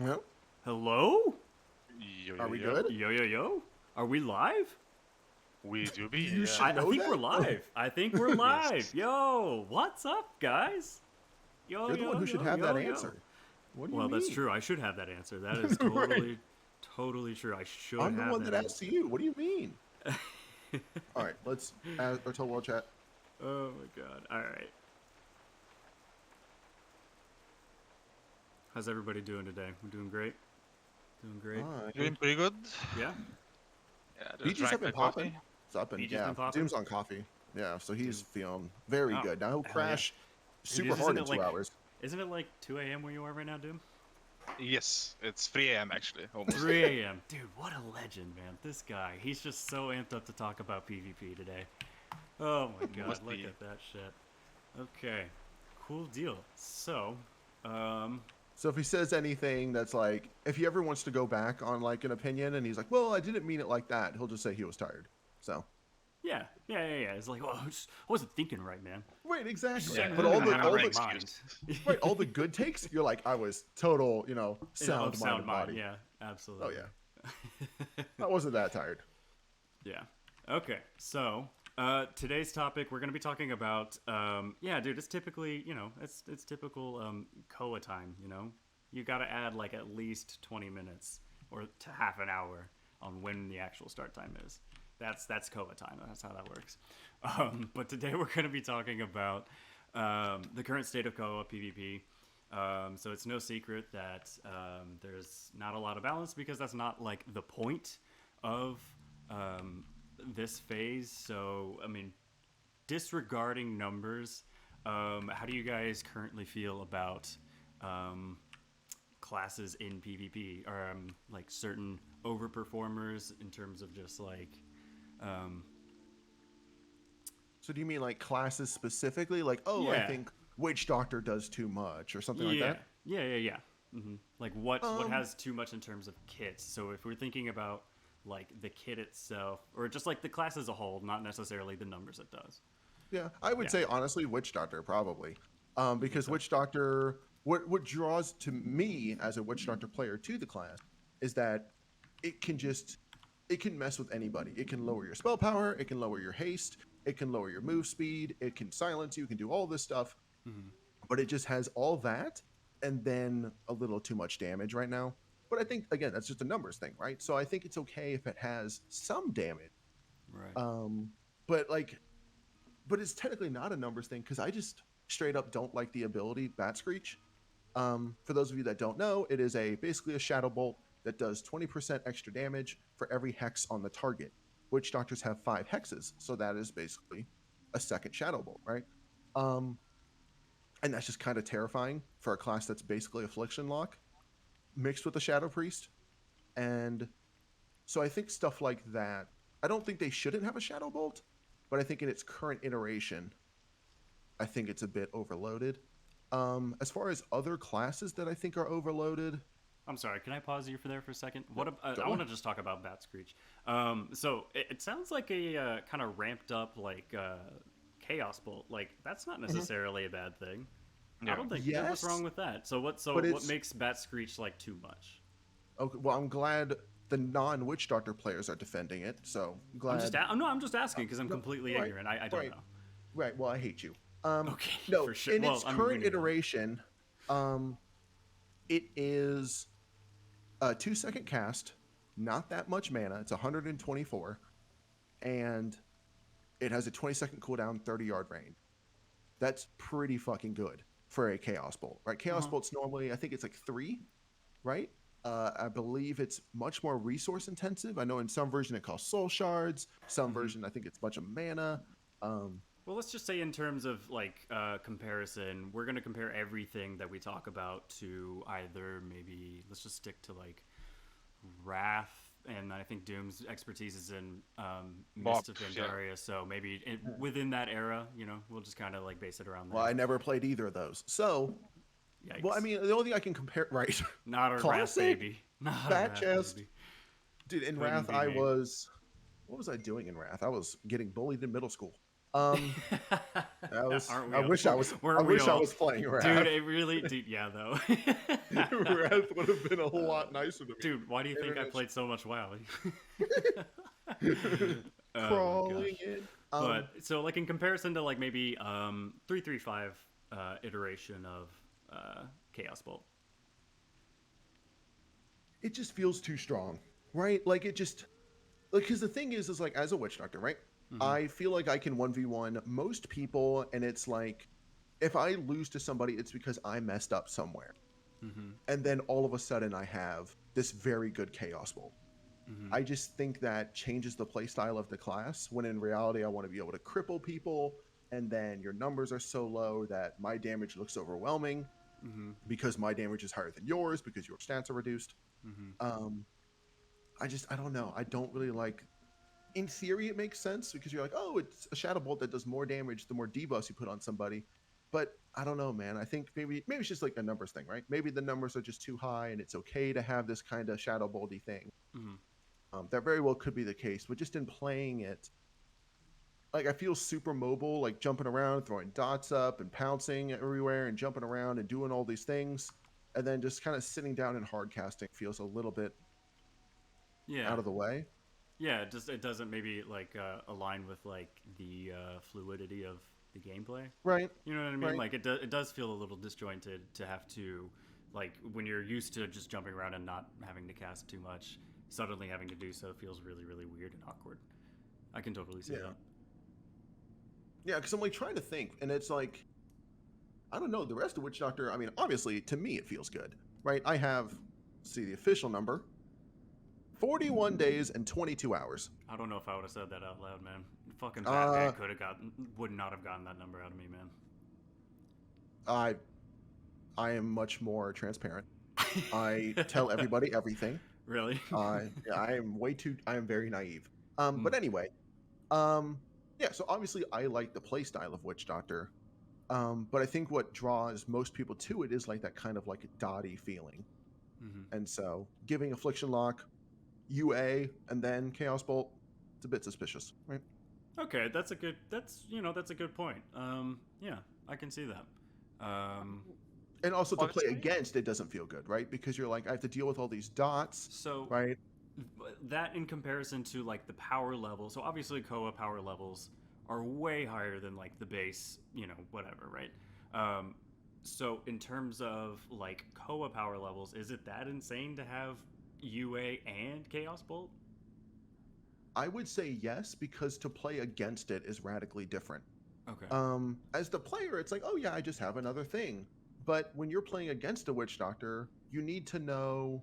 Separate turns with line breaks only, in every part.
Well,
Hello?
Yo,
are
yo,
we
yo.
good?
Yo, yo, yo. Are we live?
We do be.
You
Yeah.
should-
I
know
think
that?
we're live. I think we're live.
Yes.
Yo, what's up, guys? Yo,
You're the
yo,
one who should
yo,
have
yo,
that
yo.
answer. What do you
Well,
mean?
that's true. I should have that answer. That is
Right.
totally true. I should
I'm the
have
one
that
that asked you. What do you mean? All right, let's or tell world chat.
Oh my god. All right. How's everybody doing today? We're doing great. Doing great.
Doing pretty good.
Yeah.
Yeah, just
Beaches have
drank my
been popping.
coffee.
It's up and
Beach has
yeah.
been popping?
Doom's on coffee. Yeah, so he's
Doom.
feeling very
Oh,
good. Now he'll
hell
crash
Dude,
super
isn't
hard
it
in 2
like-
hours.
Isn't it like 2 a.m. where you are right now, Doom?
Yes, it's 3 a.m. actually. Almost.
3 a.m. Dude, what a legend, man. This guy, he's just so amped up to talk about PvP today. Oh my god,
Must
look
be.
at that shit. Okay, cool deal. So,
So if he says anything that's like, if he ever wants to go back on like an opinion and he's like, well, I didn't mean it like that, he'll just say he was tired. So.
yeah. It's like, well, I wasn't thinking right, man.
Right, exactly.
Yeah,
But all
I'm
the
having
all
a
the
right mind.
right, all the good takes, you're like, I was total,
Sound
sound mind body.
yeah, absolutely.
Oh yeah. I wasn't that tired.
Yeah. Okay. So today's topic, we're going to be talking about. Yeah, dude, it's typically, it's typical CoA time. You got to add like at least 20 minutes or to half an hour on when the actual start time is. That's CoA time. That's how that works. But today we're going to be talking about the current state of CoA PvP. So it's no secret that there's not a lot of balance because that's not like the point of this phase. So, I mean, disregarding numbers, how do you guys currently feel about classes in PvP? Or like certain overperformers in terms of just like
So do you mean like classes specifically? Like, oh, I
Yeah.
think Witch Doctor does too much or something like
yeah,
that?
yeah. Like what
Um,
has too much in terms of kits? So if we're thinking about like the kit itself, or just like the class as a whole, not necessarily the numbers it does.
Yeah, I would
Yeah.
say honestly, Witch Doctor probably, because
so.
Witch Doctor, what draws to me as a Witch Doctor player to the class is that it can mess with anybody. It can lower your spell power, it can lower your haste, it can lower your move speed, it can silence you, it can do all this stuff, but it just has all that and then a little too much damage right now. But I think again, that's just a numbers thing, right? So I think it's okay if it has some damage.
Right.
But it's technically not a numbers thing because I just straight up don't like the ability Bat Screech. For those of you that don't know, it is basically a Shadow Bolt that does 20% extra damage for every hex on the target. Witch Doctors have 5 hexes, so that is basically a second Shadow Bolt, right? And that's just kind of terrifying for a class that's basically Affliction Lock mixed with a Shadow Priest. And so I think stuff like that, I don't think they shouldn't have a Shadow Bolt, but I think in its current iteration, I think it's a bit overloaded. As far as other classes that I think are overloaded,
I'm sorry. Can I pause you for a second? What I
Go
want to
on.
just talk about Bat Screech. So it sounds like a kind of ramped up like Chaos Bolt. Like that's not necessarily a bad thing. I don't think
Yes.
what's wrong with that. So what
But
makes Bat Screech like too much?
okay, well, I'm glad the non-Witch Doctor players are defending it. So glad.
I'm just asking because I'm completely
right,
ignorant. I don't
right.
know.
Right. Well, I hate you.
Okay,
No,
for sure.
in
Well,
its
I'm
current
gonna-
iteration, it is a 2-second cast, not that much mana. It's 124, and it has a 20-second cooldown, 30-yard range. That's pretty fucking good for a Chaos Bolt, right? Chaos Bolts normally, I think it's like 3, right? I believe it's much more resource intensive. I know in some version it costs soul shards. Some version I think it's a bunch of mana.
Well, let's just say in terms of like comparison, we're going to compare everything that we talk about to either maybe let's just stick to like Wrath, and I think Doom's expertise is in Mist of Pandaria, so maybe within that era, we'll just kind of like base it around that.
Well, I never played either of those. So,
Yikes.
well, I mean, the only thing I can compare, right?
Not a Wrath
Classic
baby. Not a
Bat
Wrath
chest.
baby.
Dude, in
Couldn't
Wrath,
be
I
me.
was. What was I doing in Wrath? I was getting bullied in middle school. That close.
Aren't we
I
all?
wish I was.
Weren't
I
we
wish I
all?
was playing
Dude,
Wrath.
it really, dude, yeah, though.
Wrath would have been a whole lot nicer to me.
Dude, why do you think I
Internet-
played so much WoW? Oh my
Crawling
gosh.
in.
But so like in comparison to like maybe 335 iteration of Chaos Bolt.
It just feels too strong, right? Like it just, like, because the thing is like as a witch doctor, right? I feel like I can 1v1 most people, and it's like if I lose to somebody, it's because I messed up somewhere, and then all of a sudden I have this very good Chaos Bolt. I just think that changes the playstyle of the class, when in reality I want to be able to cripple people, and then your numbers are so low that my damage looks overwhelming because my damage is higher than yours because your stats are reduced. I don't know. I don't really like. In theory, it makes sense because you're like, oh, it's a Shadow Bolt that does more damage the more debuffs you put on somebody. But I don't know, man. I think maybe it's just like a numbers thing, right? Maybe the numbers are just too high, and it's okay to have this kind of Shadow Bolty thing. That very well could be the case, but just in playing it, like I feel super mobile, like jumping around, throwing dots up and pouncing everywhere and jumping around and doing all these things, and then just kind of sitting down and hard casting feels a little bit out of the way.
Yeah, it doesn't maybe like align with like the fluidity of the gameplay.
Right.
You know what I mean?
Right.
Like it does feel a little disjointed to have to, like, when you're used to just jumping around and not having to cast too much, suddenly having to do so feels really, really weird and awkward. I can totally see that.
Yeah, because I'm like trying to think, and it's like, I don't know, the rest of Witch Doctor, I mean, obviously, to me, it feels good, right? I have, see the official number, 41 days and 22 hours.
I don't know if I would have said that out loud, man. Fucking Fat Guy would not have gotten that number out of me, man.
I am much more transparent. I tell everybody everything.
Really?
I am very naive. But anyway, yeah, so obviously I like the play style of Witch Doctor. But I think what draws most people to it is like that kind of like a dotty feeling. And so giving Affliction Lock, UA, and then Chaos Bolt, it's a bit suspicious, right?
Okay, that's a good point. Yeah, I can see that.
And also to play
Honestly?
against, it doesn't feel good, right? Because you're like, I have to deal with all these dots,
So
right?
that in comparison to like the power level, so obviously CoA power levels are way higher than like the base, whatever, right? So in terms of like CoA power levels, is it that insane to have UA and Chaos Bolt?
I would say yes, because to play against it is radically different.
Okay.
As the player, it's like, oh yeah, I just have another thing. But when you're playing against a Witch Doctor, you need to know,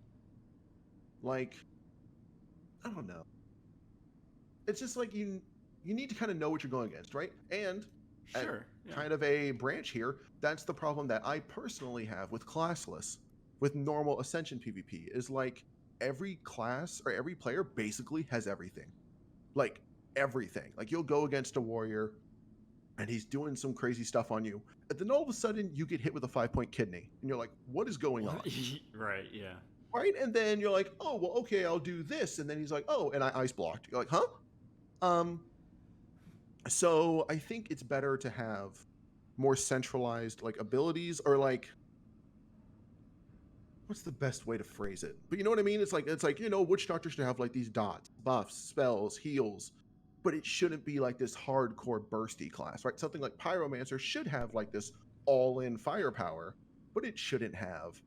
like, I don't know. It's just like you need to kind of know what you're going against, right? And
Sure. Yeah.
kind of a branch here, that's the problem that I personally have with classless, with normal Ascension PvP, is like every class or every player basically has everything. Like everything. Like you'll go against a warrior and he's doing some crazy stuff on you, and then all of a sudden you get hit with a 5-point kidney and you're like, what is going on?
Right, yeah.
Right? And then you're like, oh, well, okay, I'll do this. And then he's like, oh, and I ice blocked. You're like, huh? So I think it's better to have more centralized like abilities, or like, what's the best way to phrase it? But you know what I mean? It's like, Witch Doctor should have like these dots, buffs, spells, heals, but it shouldn't be like this hardcore bursty class, right? Something like Pyromancer should have like this all-in firepower, but it shouldn't have,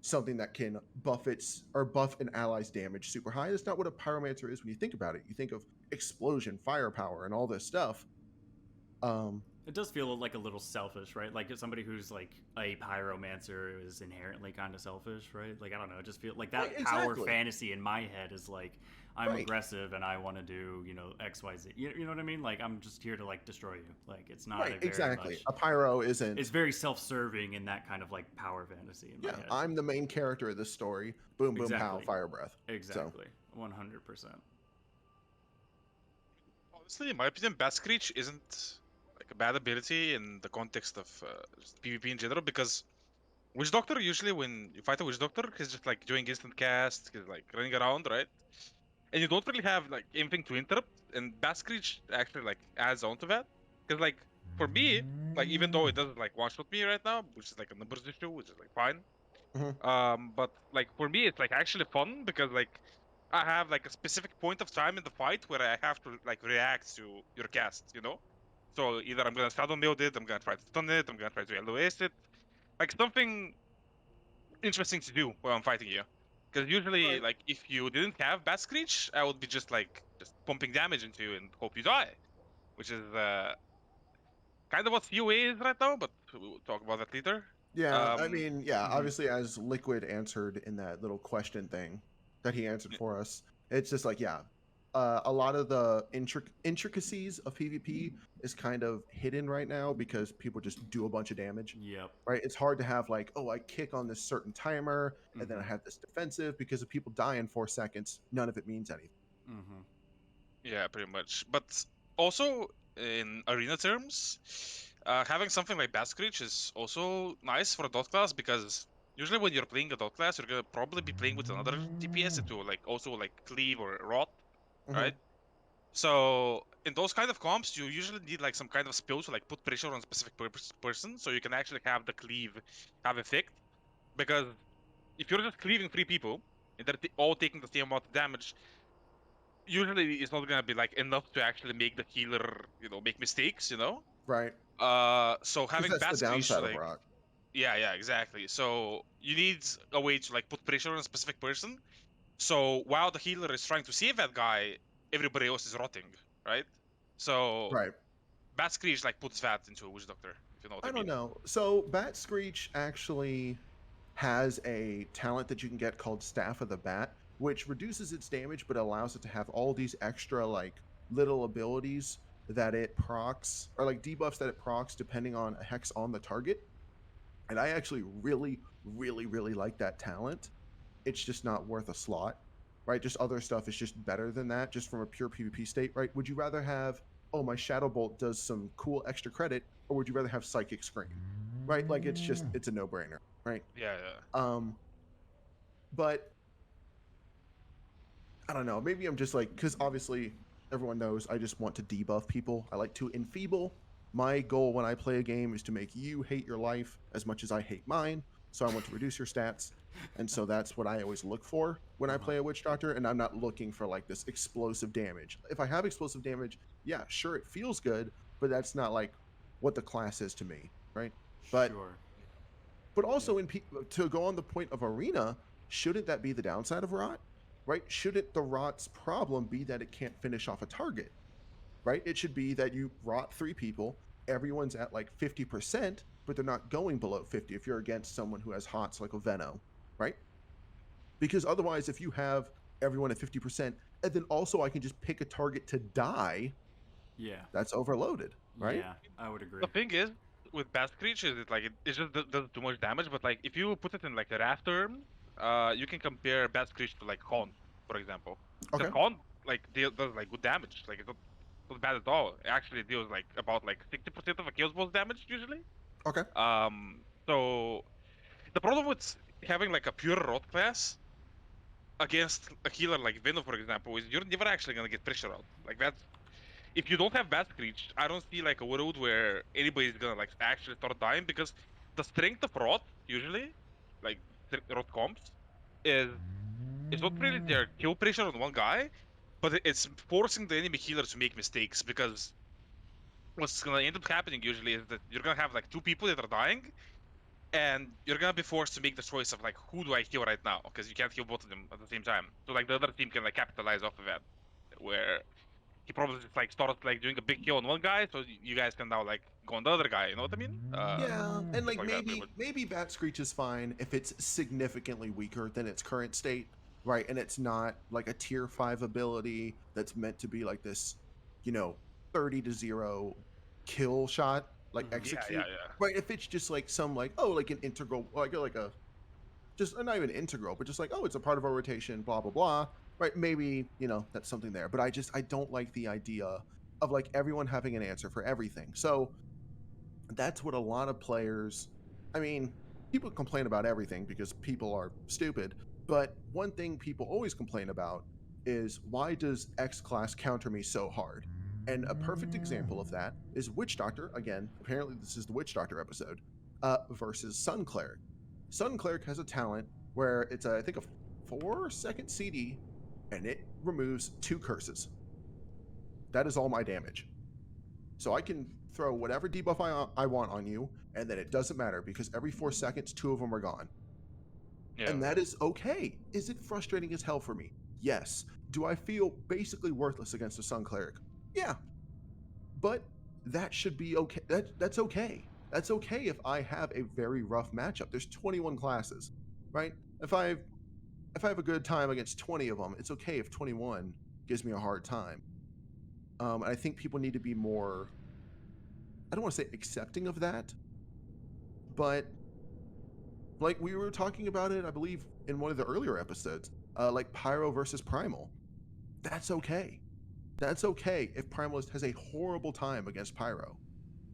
something that can buff an ally's damage super high. That's not what a Pyromancer is when you think about it. You think of explosion, firepower, and all this stuff.
It does feel like a little selfish, right? Like somebody who's like a Pyromancer is inherently kind of selfish, right? Like, I don't know, it just feel like that
Right,
power
exactly.
fantasy in my head is like, I'm
Right.
aggressive and I want to do, X, Y, Z. You know what I mean? Like, I'm just here to like destroy you. Like, it's not
Right,
a very
exactly.
much,
A pyro isn't.
it's very self-serving in that kind of like power fantasy in my
Yeah,
head.
I'm the main character of this story. Boom, boom, pow,
Exactly.
fire breath.
Exactly. 100%.
Honestly, in my opinion, Baskrich isn't like a bad ability in the context of just PvP in general, because Witch Doctor, usually when you fight a Witch Doctor, he's just like doing instant cast, he's like running around, right? And you don't really have like anything to interrupt, and Baskrich actually like adds on to that. Because like for me, like even though it doesn't like one-shot me right now, which is like a numbers issue, which is like fine. But like for me, it's like actually fun because like I have like a specific point of time in the fight where I have to like react to your cast, you know. So either I'm gonna shadow build it, I'm gonna try to stun it, I'm gonna try to LOS it, like something interesting to do while I'm fighting you. Because usually,
Right.
like if you didn't have Bat Screech, I would be just pumping damage into you and hope you die, which is kind of what CoA is right now. But we'll talk about that later.
Yeah, I mean, yeah,
Mhm.
obviously, as Liquid answered in that little question thing that he answered
Yeah.
for us, it's just like, yeah, a lot of the intricacies of PvP is kind of hidden right now because people just do a bunch of damage,
Yep.
right? It's hard to have like, oh, I kick on this certain timer and then I
Mhm.
have this defensive because if people die in 4 seconds, none of it means anything.
Mhm.
Yeah, pretty much. But also in arena terms, having something like Bat Screech is also nice for a dot class because usually when you're playing a dot class, you're gonna probably be playing with another DPS to like also like cleave or rot,
Mm-hmm.
right? So in those kind of comps, you usually need like some kind of spell to like put pressure on a specific person, so you can actually have the cleave have effect. Because if you're just cleaving 3 people and they're all taking the same amount of damage, usually it's not gonna be like enough to actually make the healer, make mistakes,
Right.
So
Because
having
that's the
Bat Screech,
downside of
like,
rock.
yeah, exactly. So you need a way to like put pressure on a specific person. So while the healer is trying to save that guy, everybody else is rotting, right? So
Right.
Bat Screech like puts that into a Witch Doctor, if you know what I
I don't
mean.
know. So Bat Screech actually has a talent that you can get called Staff of the Bat, which reduces its damage but allows it to have all these extra like little abilities that it procs or like debuffs that it procs depending on a hex on the target. And I actually really like that talent. It's just not worth a slot, right? Just other stuff is just better than that, just from a pure PvP state, right? Would you rather have, oh, my Shadow Bolt does some cool extra credit, or would you rather have Psychic Scream, right? Like it's a no brainer, right?
Yeah, yeah.
Um, but I don't know. Maybe I'm just like, because obviously everyone knows I just want to debuff people. I like to enfeeble. My goal when I play a game is to make you hate your life as much as I hate mine. So I want to reduce your stats. And so that's what I always look for when I play a Witch Doctor. And I'm not looking for like this explosive damage. If I have explosive damage, yeah, sure, it feels good, but that's not like what the class is to me, right? But
Sure.
but also to go on the point of arena, shouldn't that be the downside of rot? Right? Shouldn't the rot's problem be that it can't finish off a target? Right? It should be that you rot 3 people, everyone's at like 50%, but they're not going below 50 if you're against someone who has hots like a Veno, right? Because otherwise, if you have everyone at 50%, and then also I can just pick a target to die,
Yeah.
that's overloaded, right?
Yeah, I would agree.
The thing is, with Bat Screech, is it just does too much damage. But like if you put it in like a RAF term, you can compare Bat Screech to like Haunt, for example.
Okay.
Because Haunt like does like good damage. Like it's not bad at all. It actually deals like about like 60% of a Chaos Ball's damage usually.
Okay.
So the problem with having like a pure rot class against a healer like Venom, for example, is you're never actually gonna get pressure out. Like that's if you don't have Bat Screech, I don't see like a world where anybody's gonna like actually start dying because the strength of rot usually, like rot comps, is it's not really their kill pressure on one guy, but it's forcing the enemy healer to make mistakes because what's gonna end up happening usually is that you're gonna have like 2 people that are dying, and you're gonna be forced to make the choice of like who do I heal right now because you can't heal both of them at the same time. So like the other team can like capitalize off of that, where he probably just like started like doing a big kill on one guy, so you guys can now like go on the other guy. You know what I mean?
Yeah, and
Just
like
like that, pretty much.
maybe Bat Screech is fine if it's significantly weaker than its current state, right? And it's not like a tier 5 ability that's meant to be like this, 30-0 kill shot, like
Mhm.
Yeah,
execute.
yeah.
Right, if it's just like some like, oh, like an integral, like a just not even integral, but just like, oh, it's a part of our rotation, blah blah blah. Right, maybe that's something there. But I don't like the idea of like everyone having an answer for everything. So that's what a lot of players, I mean, people complain about everything because people are stupid, but one thing people always complain about is why does X class counter me so hard, And a perfect example of that is Witch Doctor. Again, apparently this is the Witch Doctor episode, versus Sun Cleric. Sun Cleric has a talent where it's, I think, a 4-second CD, and it removes 2 curses. That is all my damage. So I can throw whatever debuff I want on you, and then it doesn't matter because every 4 seconds, 2 of them are gone.
Yeah.
And that is okay. Is it frustrating as hell for me? Yes. Do I feel basically worthless against a Sun Cleric? Yeah. But that should be okay. That's okay. That's okay if I have a very rough matchup. There's 21 classes, right? If I have a good time against 20 of them, it's okay if 21 gives me a hard time. I think people need to be more, I don't want to say accepting of that, but like we were talking about it, I believe, in one of the earlier episodes, like Pyro versus Primal. That's okay. That's okay if Primalist has a horrible time against Pyro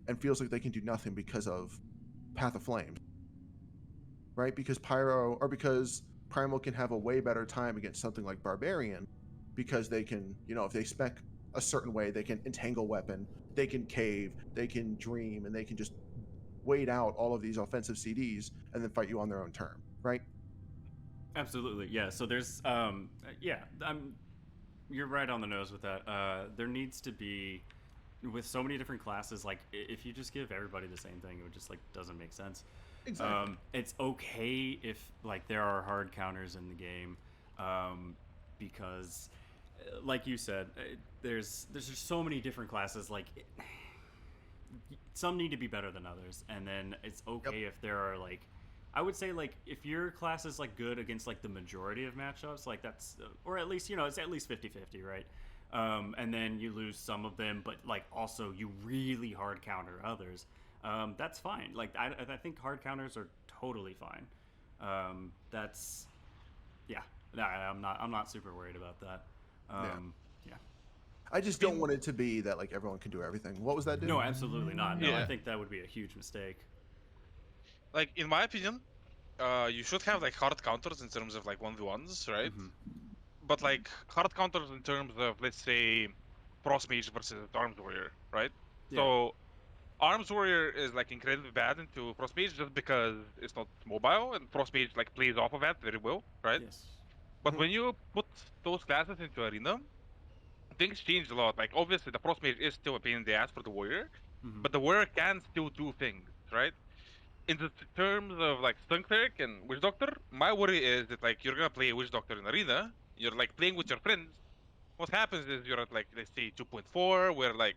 and feels like they can do nothing because of Path of Flames, right? Because because Primal can have a way better time against something like Barbarian because they can, if they spec a certain way, they can entangle weapon, they can cave, they can dream, and they can just wait out all of these offensive CDs and then fight you on their own term, right?
Absolutely, yeah. So there's, you're right on the nose with that. There needs to be, with so many different classes, like if you just give everybody the same thing, it would just like doesn't make sense.
Exactly.
It's okay if like there are hard counters in the game, because, like you said, there's just so many different classes. Like some need to be better than others, and then it's okay if there are like, I would say like if your class is like good against like the majority of matchups, like that's, or at least it's at least 50-50, right? And then you lose some of them, but like also you really hard counter others. That's fine. Like I think hard counters are totally fine. That's, yeah. I'm not super worried about that. Yeah.
I just don't want it to be that like everyone can do everything. What was that, dude?
No, absolutely not. No, I
Yeah.
think that would be a huge mistake.
Like in my opinion, you should have like hard counters in terms of like 1v1s, right?
Mhm.
But like hard counters in terms of, let's say, Frost Mage versus Arms Warrior, right?
Yeah.
So Arms Warrior is like incredibly bad into Frost Mage just because it's not mobile, and Frost Mage like plays off of that very well, right?
Yes.
But when you put those classes into Arena, things change a lot. Like obviously the Frost Mage is still a pain in the ass for the Warrior,
Mhm.
but the Warrior can still do things, right? In the terms of like Stun Cleric and Witch Doctor, my worry is that like you're gonna play a Witch Doctor in Arena, you're like playing with your friends. What happens is you're at like, let's say 2.4, where like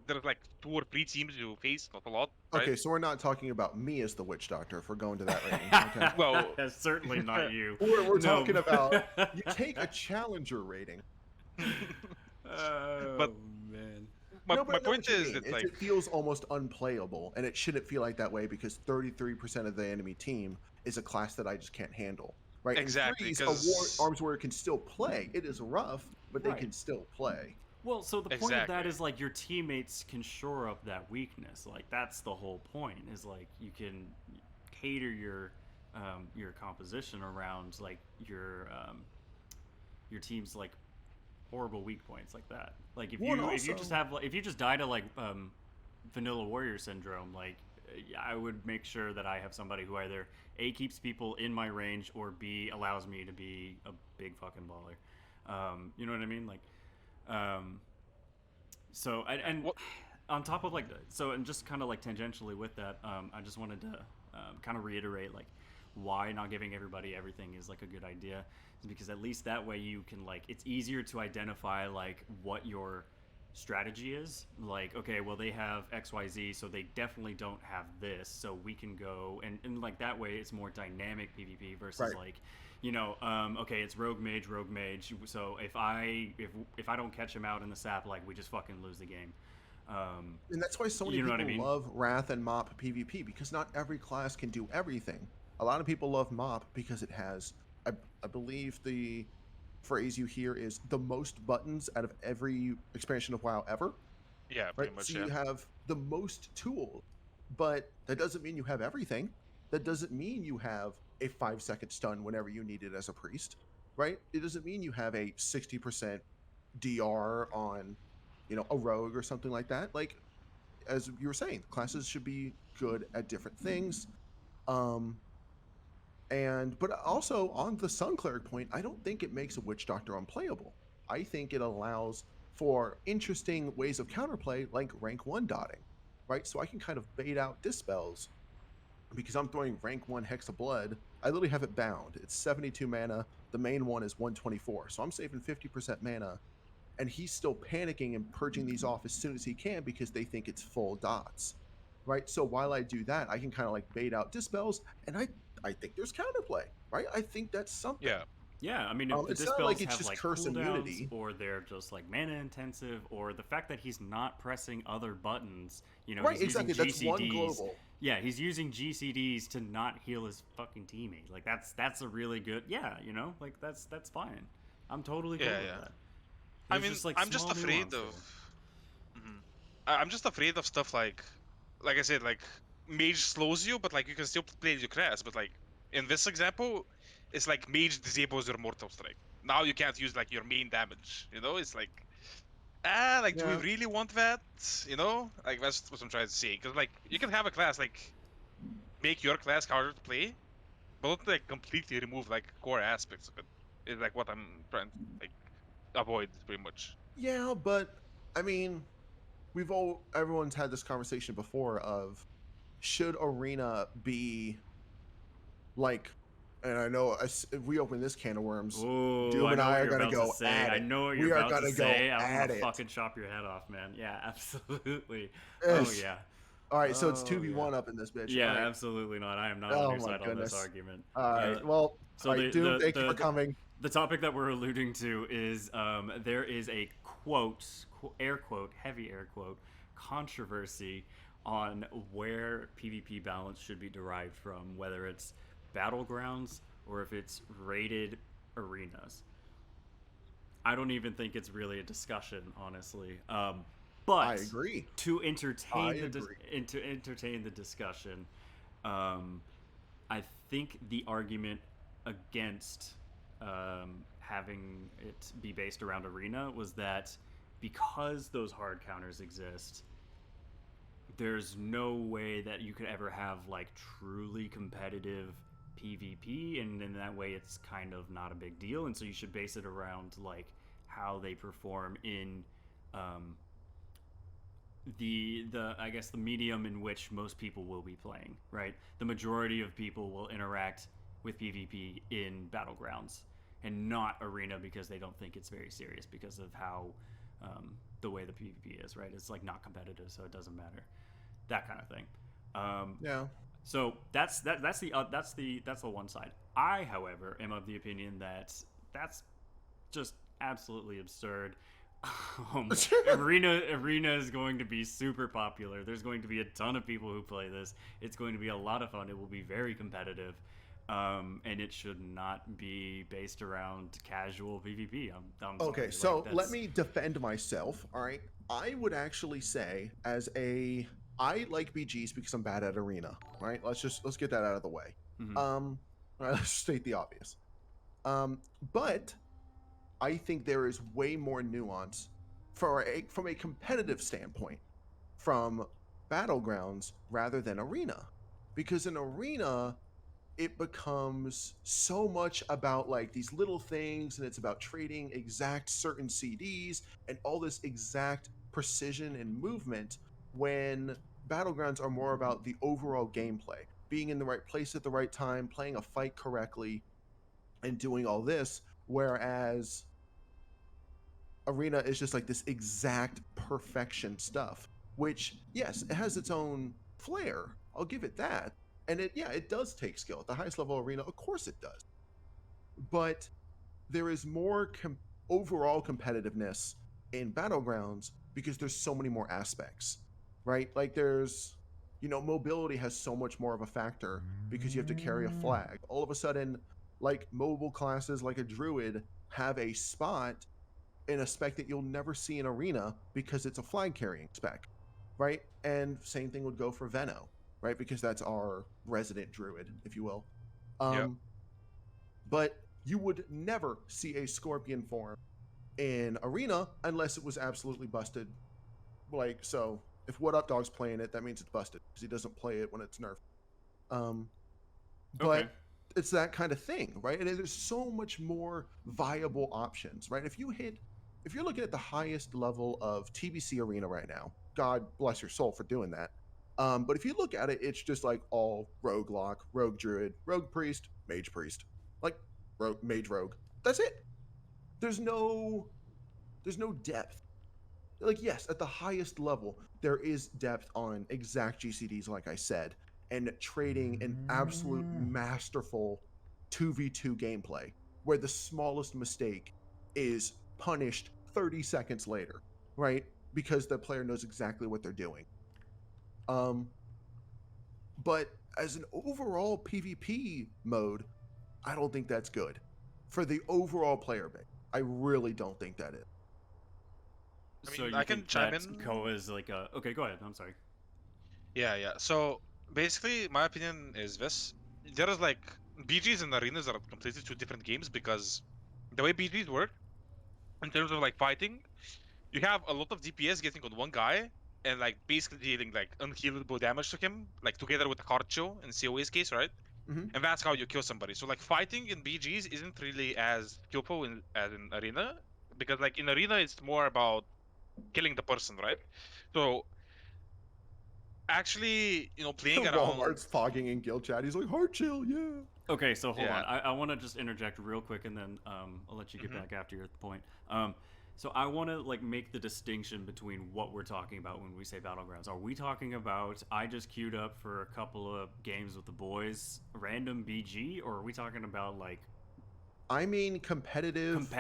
there's like 2 or 3 teams you face, not a lot, right?
Okay, so we're not talking about me as the Witch Doctor if we're going to that rating. Okay.
Well-
That's certainly not you.
We're
No.
talking about you take a challenger rating.
Oh,
But-
man.
My
No, but I know
point
what you
is
mean.
that like
It feels almost unplayable, and it shouldn't feel like that way because 33% of the enemy team is a class that I just can't handle. Right? In
Exactly,
threes,
'cause-
Arms Warrior can still play. It is rough, but they
Right.
can still play.
Well, so the point of that
Exactly.
is like your teammates can shore up that weakness. Like that's the whole point. Is like you can cater your composition around like your team's like horrible weak points like that. Like if
Well, and
if you just
also-
have if you just die to like vanilla warrior syndrome, like I would make sure that I have somebody who either A, keeps people in my range, or B, allows me to be a big fucking baller. You know what I mean? Like, so and
What-
on top of like, so and just kind of like tangentially with that, I just wanted to kind of reiterate like why not giving everybody everything is like a good idea, is because at least that way you can like, it's easier to identify like what your strategy is. Like, okay, well they have XYZ, so they definitely don't have this, so we can go and like that way it's more dynamic PvP versus
Right.
like, you know, okay, it's rogue mage, so if I don't catch him out in the sap, like we just fucking lose the game.
And that's why so many
You know what
people
I mean?
love Wrath and Mop PvP, because not every class can do everything. A lot of people love Mop because it has, I believe the phrase you hear is the most buttons out of every expansion of WoW ever.
yeah, pretty
Right?
much,
So
yeah.
you have the most tools, but that doesn't mean you have everything. That doesn't mean you have a 5-second stun whenever you need it as a priest, right? It doesn't mean you have a 60% DR on a rogue or something like that. Like, as you were saying, classes should be good at different things. But also on the Sun Cleric point, I don't think it makes a Witch Doctor unplayable. I think it allows for interesting ways of counterplay, like rank 1 dotting, right? So I can kind of bait out dispels because I'm throwing rank 1 Hex of Blood. I literally have it bound. It's 72 mana. The main one is 124. So I'm saving 50% mana. And he's still panicking and purging these off as soon as he can because they think it's full dots, right? So while I do that, I can kind of like bait out dispels, and I think there's counterplay, right? I think that's something.
Yeah.
Yeah, I mean, if the
It's not
dispels
like it's
have
just
like
curse
cooldowns,
immunity.
or they're just like mana intensive, or the fact that he's not pressing other buttons,
Right,
he's
exactly.
using
That's one
GCDs.
global.
Yeah, he's using GCDs to not heal his fucking teammate. Like that's a really good. Yeah, like that's fine. I'm totally cool
Yeah,
with
yeah.
that.
I
There's
mean,
just, like,
I'm just
small
afraid
nuance
of. Mhm. I'm just afraid of stuff like I said, like mage slows you, but like you can still play your class. But like in this example, it's like mage disables your mortal strike. Now you can't use like your main damage. It's like like do we
Yeah.
really want that? Like that's what I'm trying to say. Because like you can have a class like make your class harder to play, but not like completely remove like core aspects of it. Is like what I'm trying to like avoid pretty much.
Yeah, but I mean, everyone's had this conversation before of should Arena be like, and I know if we open this can of worms,
Ooh,
Doom
I
and
know
I
what
are
you're
gonna
about
go
to say.
at
I
it.
know what
We
you're
are
about to
gonna
say.
go
I'm
at
gonna
it.
fucking chop your head off, man. Yeah, absolutely. Oh
Ish.
yeah.
All right, so it's
Oh,
2v1
yeah.
up in this bitch.
Yeah,
All right.
absolutely not. I am not on
Oh
your
my
side on this
goodness.
argument.
All right. Well,
So
all right, Doom, thank you for coming.
the topic that we're alluding to is there is a quote, air quote, heavy air quote, controversy on where PvP balance should be derived from, whether it's battlegrounds or if it's rated arenas. I don't even think it's really a discussion, honestly. But
I agree.
to entertain
I
to entertain the discussion, I think the argument against having it be based around arena was that because those hard counters exist, there's no way that you could ever have like truly competitive PvP, and in that way it's kind of not a big deal, and so you should base it around like how they perform in the I guess the medium in which most people will be playing, right? The majority of people will interact with PvP in battlegrounds and not arena because they don't think it's very serious because of how the way the PvP is, right? It's like not competitive, so it doesn't matter. That kind of thing.
Yeah.
So that's the one side. I, however, am of the opinion that that's just absolutely absurd. Arena is going to be super popular. There's going to be a ton of people who play this. It's going to be a lot of fun. It will be very competitive, and it should not be based around casual PvP. I'm
Okay,
sorry.
so
Like,
let me defend myself. All right, I would actually say I like BGs because I'm bad at arena. Right? Let's get that out of the way.
Mhm.
All right, let's state the obvious. But I think there is way more nuance from a competitive standpoint from battlegrounds rather than arena, because in arena it becomes so much about like these little things, and it's about trading exact certain CDs and all this exact precision and movement, when battlegrounds are more about the overall gameplay, being in the right place at the right time, playing a fight correctly, and doing all this, whereas arena is just like this exact perfection stuff, which yes, it has its own flair, I'll give it that, and it does take skill at the highest level arena, of course it does, but there is more overall competitiveness in battlegrounds because there's so many more aspects, right? Like there's mobility has so much more of a factor because you have to carry a flag. All of a sudden, like mobile classes like a druid have a spot in a spec that you'll never see in arena because it's a flag carrying spec, right? And same thing would go for Veno, right? Because that's our resident druid, if you will.
Yep.
But you would never see a scorpion form in Arena unless it was absolutely busted. Like, so if What Up Dog's playing it, that means it's busted because he doesn't play it when it's nerfed. But
Okay.
it's that kind of thing, right? And there's so much more viable options, right? If you're looking at the highest level of TBC Arena right now, God bless your soul for doing that. But if you look at it, it's just like all rogue lock, rogue druid, rogue priest, mage priest, like mage rogue. That's it. There's no depth. Like, yes, at the highest level, there is depth on exact GCDs, like I said, and trading an absolute masterful 2v2 gameplay where the smallest mistake is punished 30 seconds later, right? Because the player knows exactly what they're doing. But as an overall PvP mode, I don't think that's good for the overall player base. I really don't think that is.
I
So
mean,
you
I can
think
chime
that
in.
CoA is like a... Okay, go ahead. I'm sorry.
Yeah. So basically, my opinion is this: there is like BGs and arenas are completely two different games because the way BGs work in terms of like fighting, you have a lot of DPS getting on one guy and like basically dealing like unhealable damage to him, like together with the card show in CoA's case, right?
Mm-hmm.
And that's how you kill somebody. So like fighting in BGs isn't really as skillful as in arena because like in arena it's more about killing the person, right? So actually, playing around.
Walmart's fogging in guild chat. He's like, hard chill, yeah.
Okay, so hold
Yeah.
on. I want to just interject real quick, and then I'll let you get
Mhm.
back after your point. So I want to like make the distinction between what we're talking about when we say battlegrounds. Are we talking about I just queued up for a couple of games with the boys, random BG, or are we talking about like
I mean, competitive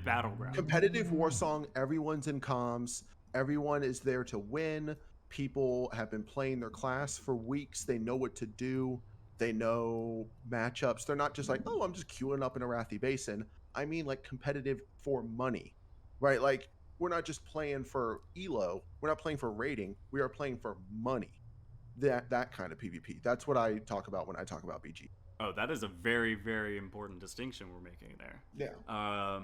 battleground?
war song. Everyone's in comms. Everyone is there to win. People have been playing their class for weeks. They know what to do. They know matchups. They're not just like, oh, I'm just queuing up in Arathi Basin. I mean, like competitive for money, right? Like we're not just playing for elo. We're not playing for rating. We are playing for money. That kind of PvP. That's what I talk about when I talk about BG.
Oh, that is a very, very important distinction we're making there.
Yeah.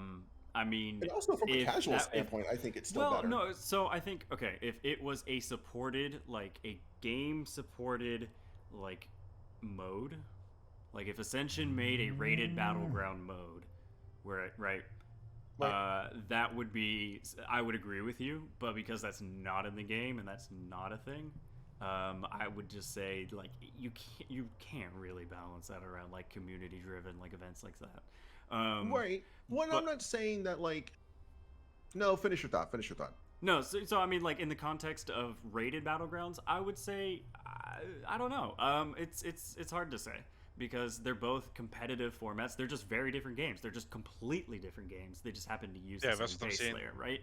I mean,
And also from a
if
casual
that, if
standpoint, I think it's still
well,
better.
no. So I think okay, if it was a supported, like a game supported, like mode, like if Ascension made a rated battleground mode, where right,
Right.
that would be I would agree with you, but because that's not in the game and that's not a thing, I would just say like you can't really balance that around like community driven like events like that.
Right. Well, I'm
But
not saying that like. No, finish your thought. Finish your thought.
no, so I mean, like in the context of rated battlegrounds, I would say I don't know. It's hard to say because they're both competitive formats. They're just very different games. They're just completely different games. They just happen to use
Yeah,
the
that's
same
what I'm
base
saying.
layer, right?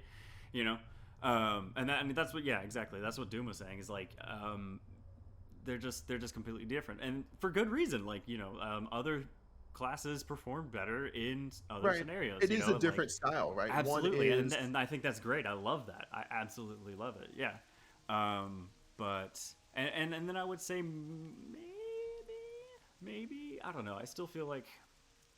You know, and that I mean that's what yeah exactly that's what Doom was saying is like they're just completely different and for good reason. Like other classes perform better in other
Right.
scenarios.
It
You
is
know,
a different style, right?
absolutely,
One is.
and I think that's great. I love that. I absolutely love it. Yeah, but and then I would say maybe I don't know. I still feel like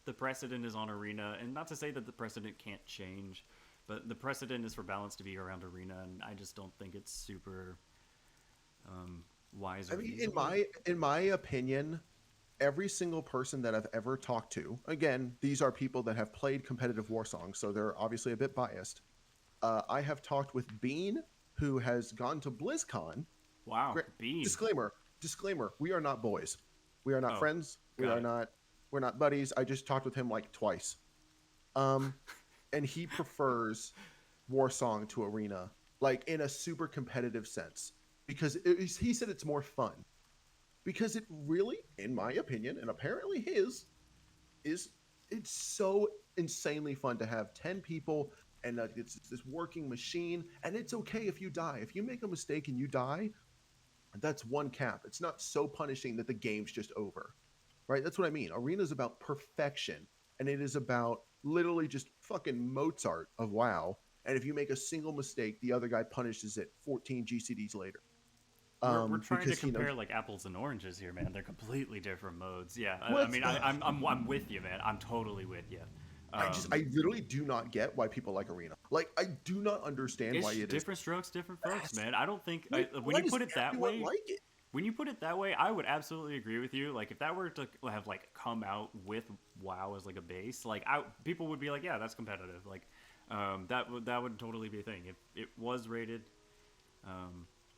the precedent is on arena, and not to say that the precedent can't change, but the precedent is for balance to be around arena, and I just don't think it's super wise. Or
I mean,
feasible.
in my opinion, every single person that I've ever talked to, again, these are people that have played competitive war songs, so they're obviously a bit biased. I have talked with Bean, who has gone to BlizzCon.
Wow, Bean.
Disclaimer: we are not boys. We are not
Oh,
friends.
got it.
We're not buddies. I just talked with him like twice. And he prefers Warsong to Arena, like in a super competitive sense, because he said it's more fun. Because it really, in my opinion, and apparently his, is it's so insanely fun to have 10 people and it's this working machine, and it's okay if you die. If you make a mistake and you die, that's one cap. It's not so punishing that the game's just over, right? That's what I mean. Arena's about perfection, and it is about literally just fucking Mozart of WoW. And if you make a single mistake, the other guy punishes it 14 GCDs later.
We're trying to
Because he knows.
compare like apples and oranges here, man. They're completely different modes. Yeah,
Well,
I mean, I'm with you, man. I'm totally with you.
I literally do not get why people like Arena. Like, I do not understand why
It's
it is.
different strokes, different folks, man. I don't think
Like,
when
why
you
does
put it that
everyone
way.
like it?
When you put it that way, I would absolutely agree with you. Like, if that were to have like come out with WoW as like a base, like people would be like, yeah, that's competitive. Like, that would totally be a thing. If it was rated,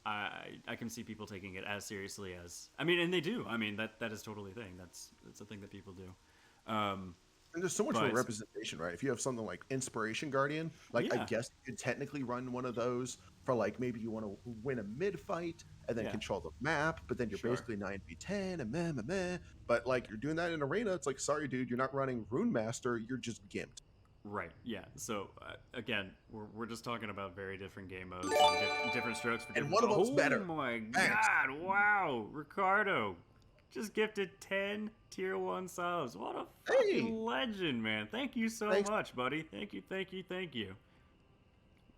I can see people taking it as seriously as, I mean, and they do. I mean, that is totally a thing. That's a thing that people do.
And there's so much more
But-
representation, right? If you have something like Inspiration Guardian, like I
Yeah.
guess you could technically run one of those for like maybe you want to win a mid fight and then
Yeah.
control the map, but then you're
Sure.
basically 9v10 and meh meh meh. But like you're doing that in Arena, it's like sorry, dude, you're not running Rune Master, you're just gimped.
Right. Yeah. So again, we're just talking about very different game modes and different strokes for
And
different.
one of them's better.
Oh my
Thanks.
God! Wow, Ricardo just gifted 10 tier 1 subs. What a fucking
Hey!
legend, man! Thank you so
Thanks.
much, buddy. Thank you. Thank you. Thank you.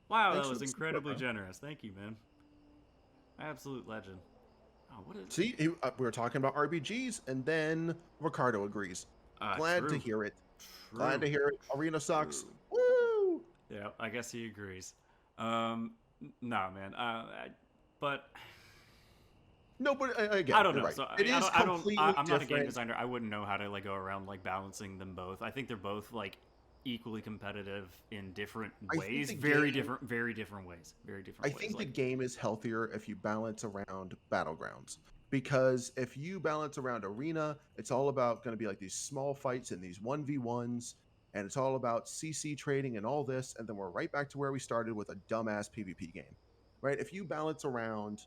Wow,
Thanks
that
for
was
the support,
incredibly
man.
generous. Thank you, man. Absolute legend. Oh, what is?
See, we were talking about RBGs, and then Ricardo agrees. Glad to
True.
hear it.
True.
Glad to hear it. Arena sucks.
True.
Woo!
Yeah, I guess he agrees. No, man. But
No, but again,
I don't
you're
know.
right.
So
It is completely
I'm not a game
different.
designer. I wouldn't know how to like go around like balancing them both. I think they're both like equally competitive in different
I think
ways.
the
Very
game-
different. Very different ways. Very different
I
ways.
think the
like,
game is healthier if you balance around battlegrounds. Because if you balance around arena, it's all about going to be like these small fights and these 1v1s, and it's all about CC trading and all this, and then we're right back to where we started with a dumbass PvP game. Right? If you balance around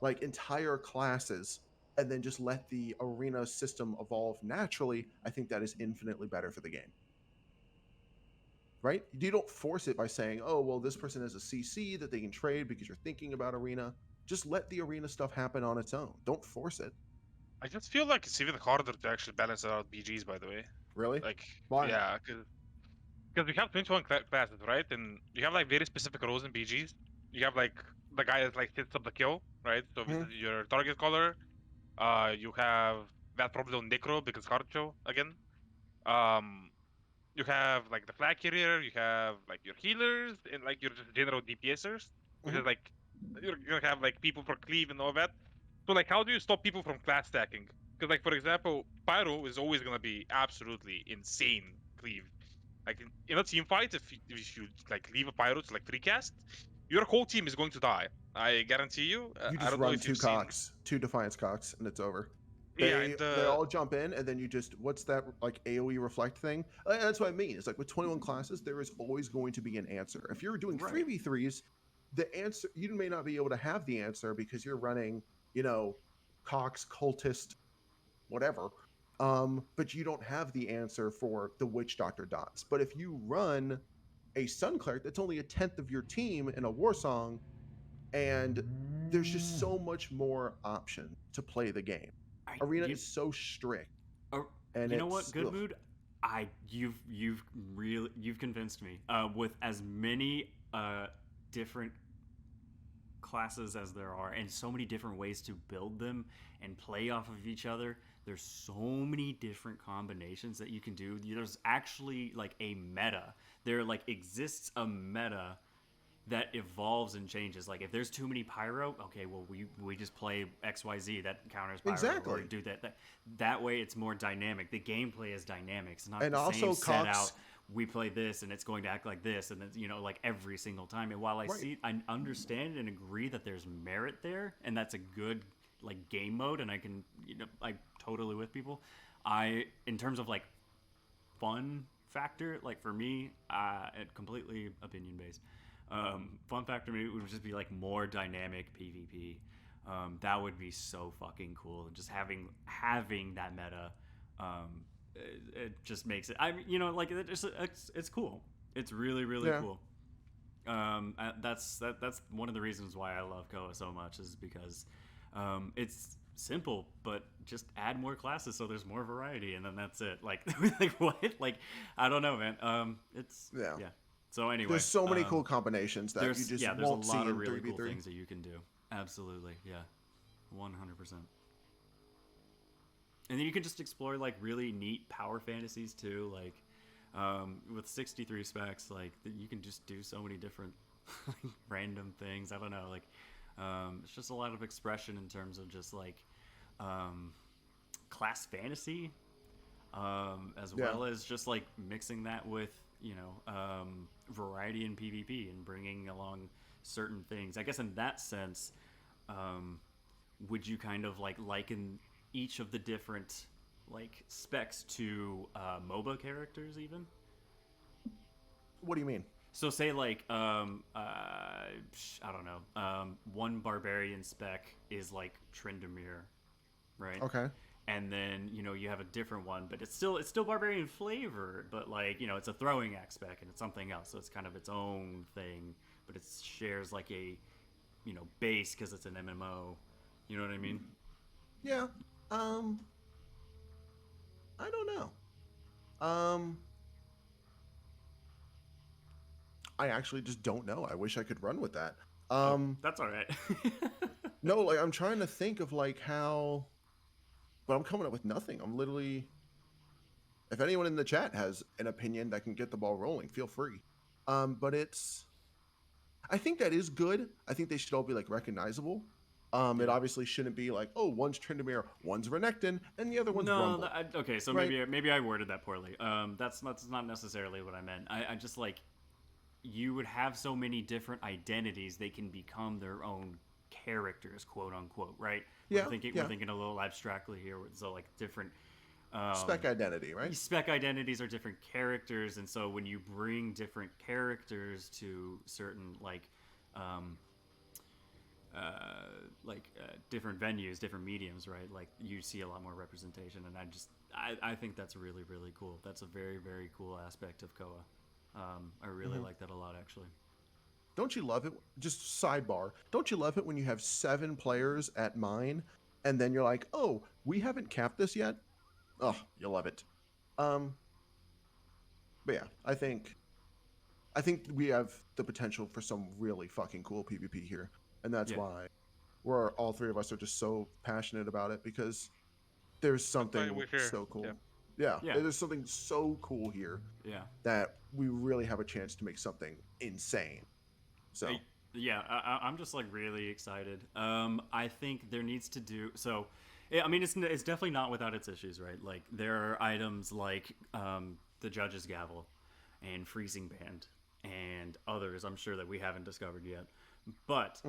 like entire classes and then just let the arena system evolve naturally, I think that is infinitely better for the game. Right? You don't force it by saying, oh, well, this person has a CC that they can trade because you're thinking about arena. Just let the arena stuff happen on its own. Don't force it.
I just feel like it's even harder to actually balance out BGs, by the way.
Really?
Like,
Why?
yeah, because we have 21 classes, right? And you have like very specific roles in BGs. You have like the guy that like sets up the kill, right? So if it's your target color, you have that probably on Necro because hard show again. You have like the flag carrier, you have like your healers, and like your just general DPSers, which is like you're gonna have like people for cleave and all that. So like, how do you stop people from class stacking? Because like for example, Pyro is always gonna be absolutely insane cleave. Like in a team fight, if you like leave a Pyro to like 3 cast, your whole team is going to die. I guarantee you.
You
I
just
don't know
run
if
two
you've seen.
cocks, two Defiance cocks, and it's over.
Yeah,
They all jump in, and then you just, what's that like AoE reflect thing? That's what I mean. It's like with 21 classes, there is always going to be an answer. If you're doing
Right.
3v3s, the answer, you may not be able to have the answer because you're running, you know, Cox, Cultist, whatever. But you don't have the answer for the Witch Doctor dots. But if you run a Sun Cleric that's only a 10th of your team in a war song, and there's just so much more option to play the game. Arena is so strict. And
you know what?
it's-
Good
ugh.
mood. You've convinced me. With as many different classes as there are, and so many different ways to build them and play off of each other. There's so many different combinations that you can do. There's actually like a meta. There like exists a meta that evolves and changes. Like if there's too many pyro, okay, well we just play XYZ that counters pyro.
Exactly.
Or do that way it's more dynamic. The gameplay is dynamic. It's not
And
the
also
same set
Cox-
out. We play this and it's going to act like this, and then like every single time. And while I understand and agree that there's merit there, and that's a good like game mode, and I can I totally with people. In terms of like fun factor, like for me, it completely opinion based. Fun factor maybe would just be like more dynamic PvP. That would be so fucking cool. Just having that meta, it just makes it. Like it's cool. It's really cool. That's one of the reasons why I love CoA so much is because it's simple, but just add more classes so there's more variety, and then that's it. Like what? Like I don't know, man. It's yeah. So anyway,
there's so many cool combinations that you just
there's
won't
a
see
lot
in
of really
3v3.
cool things that you can do. Absolutely, yeah, 100%. And then you can just explore like really neat power fantasies too. Like With 63 specs, like you can just do so many different random things. I don't know, like it's just a lot of expression in terms of just like class fantasy, as well as just like mixing that with variety in PvP and bringing along certain things. I guess in that sense, would you kind of like liken each of the different like specs to MOBA characters even?
What do you mean?
So say like I don't know, one barbarian spec is like Tryndamere, right?
Okay.
And then you have a different one, but it's still barbarian flavor, but like it's a throwing axe spec and it's something else, so it's kind of its own thing, but it shares like a base because it's an MMO. You know what I mean?
Yeah. I don't know. I actually just don't know. I wish I could run with that.
That's all right.
No, like I'm trying to think of like how, but I'm coming up with nothing. I'm literally, if anyone in the chat has an opinion that can get the ball rolling, feel free. But I think that is good. I think they should all be like recognizable. It obviously shouldn't be like, oh, one's Tryndamere, one's Renekton, and the other one's Rumble.
Okay, so
Right.
maybe I worded that poorly. That's not necessarily what I meant. I just like, you would have so many different identities, they can become their own characters, quote unquote, right?
Yeah,
We're thinking a little abstractly here, so like different
Spec identity, right?
spec identities are different characters, and so when you bring different characters to certain different venues, different mediums, right? Like you see a lot more representation, and I think that's really, really cool. That's a very, very cool aspect of CoA. I really like that a lot, actually.
Don't you love it? Just sidebar. Don't you love it when you have 7 players at mine, and then you're like, oh, we haven't capped this yet? Oh, you love it. But yeah, I think we have the potential for some really fucking cool PvP here, and that's why all 3 of us are just so passionate about it, because there's something so cool. Yeah, there's something so cool here.
Yeah.
That we really have a chance to make something insane. So
yeah, I'm just like really excited. I think there needs to do so. I mean, it's definitely not without its issues, right? Like there are items like the Judge's Gavel and Freezing Band and others I'm sure that we haven't discovered yet. But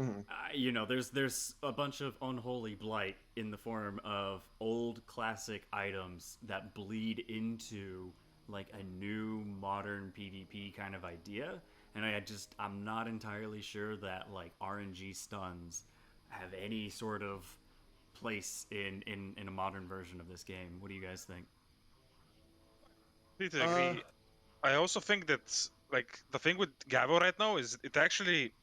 there's a bunch of unholy blight in the form of old classic items that bleed into like a new modern PvP kind of idea, and I'm not entirely sure that like RNG stuns have any sort of place in a modern version of this game. What do you guys think?
I agree. I also think that like the thing with Gabo right now is it actually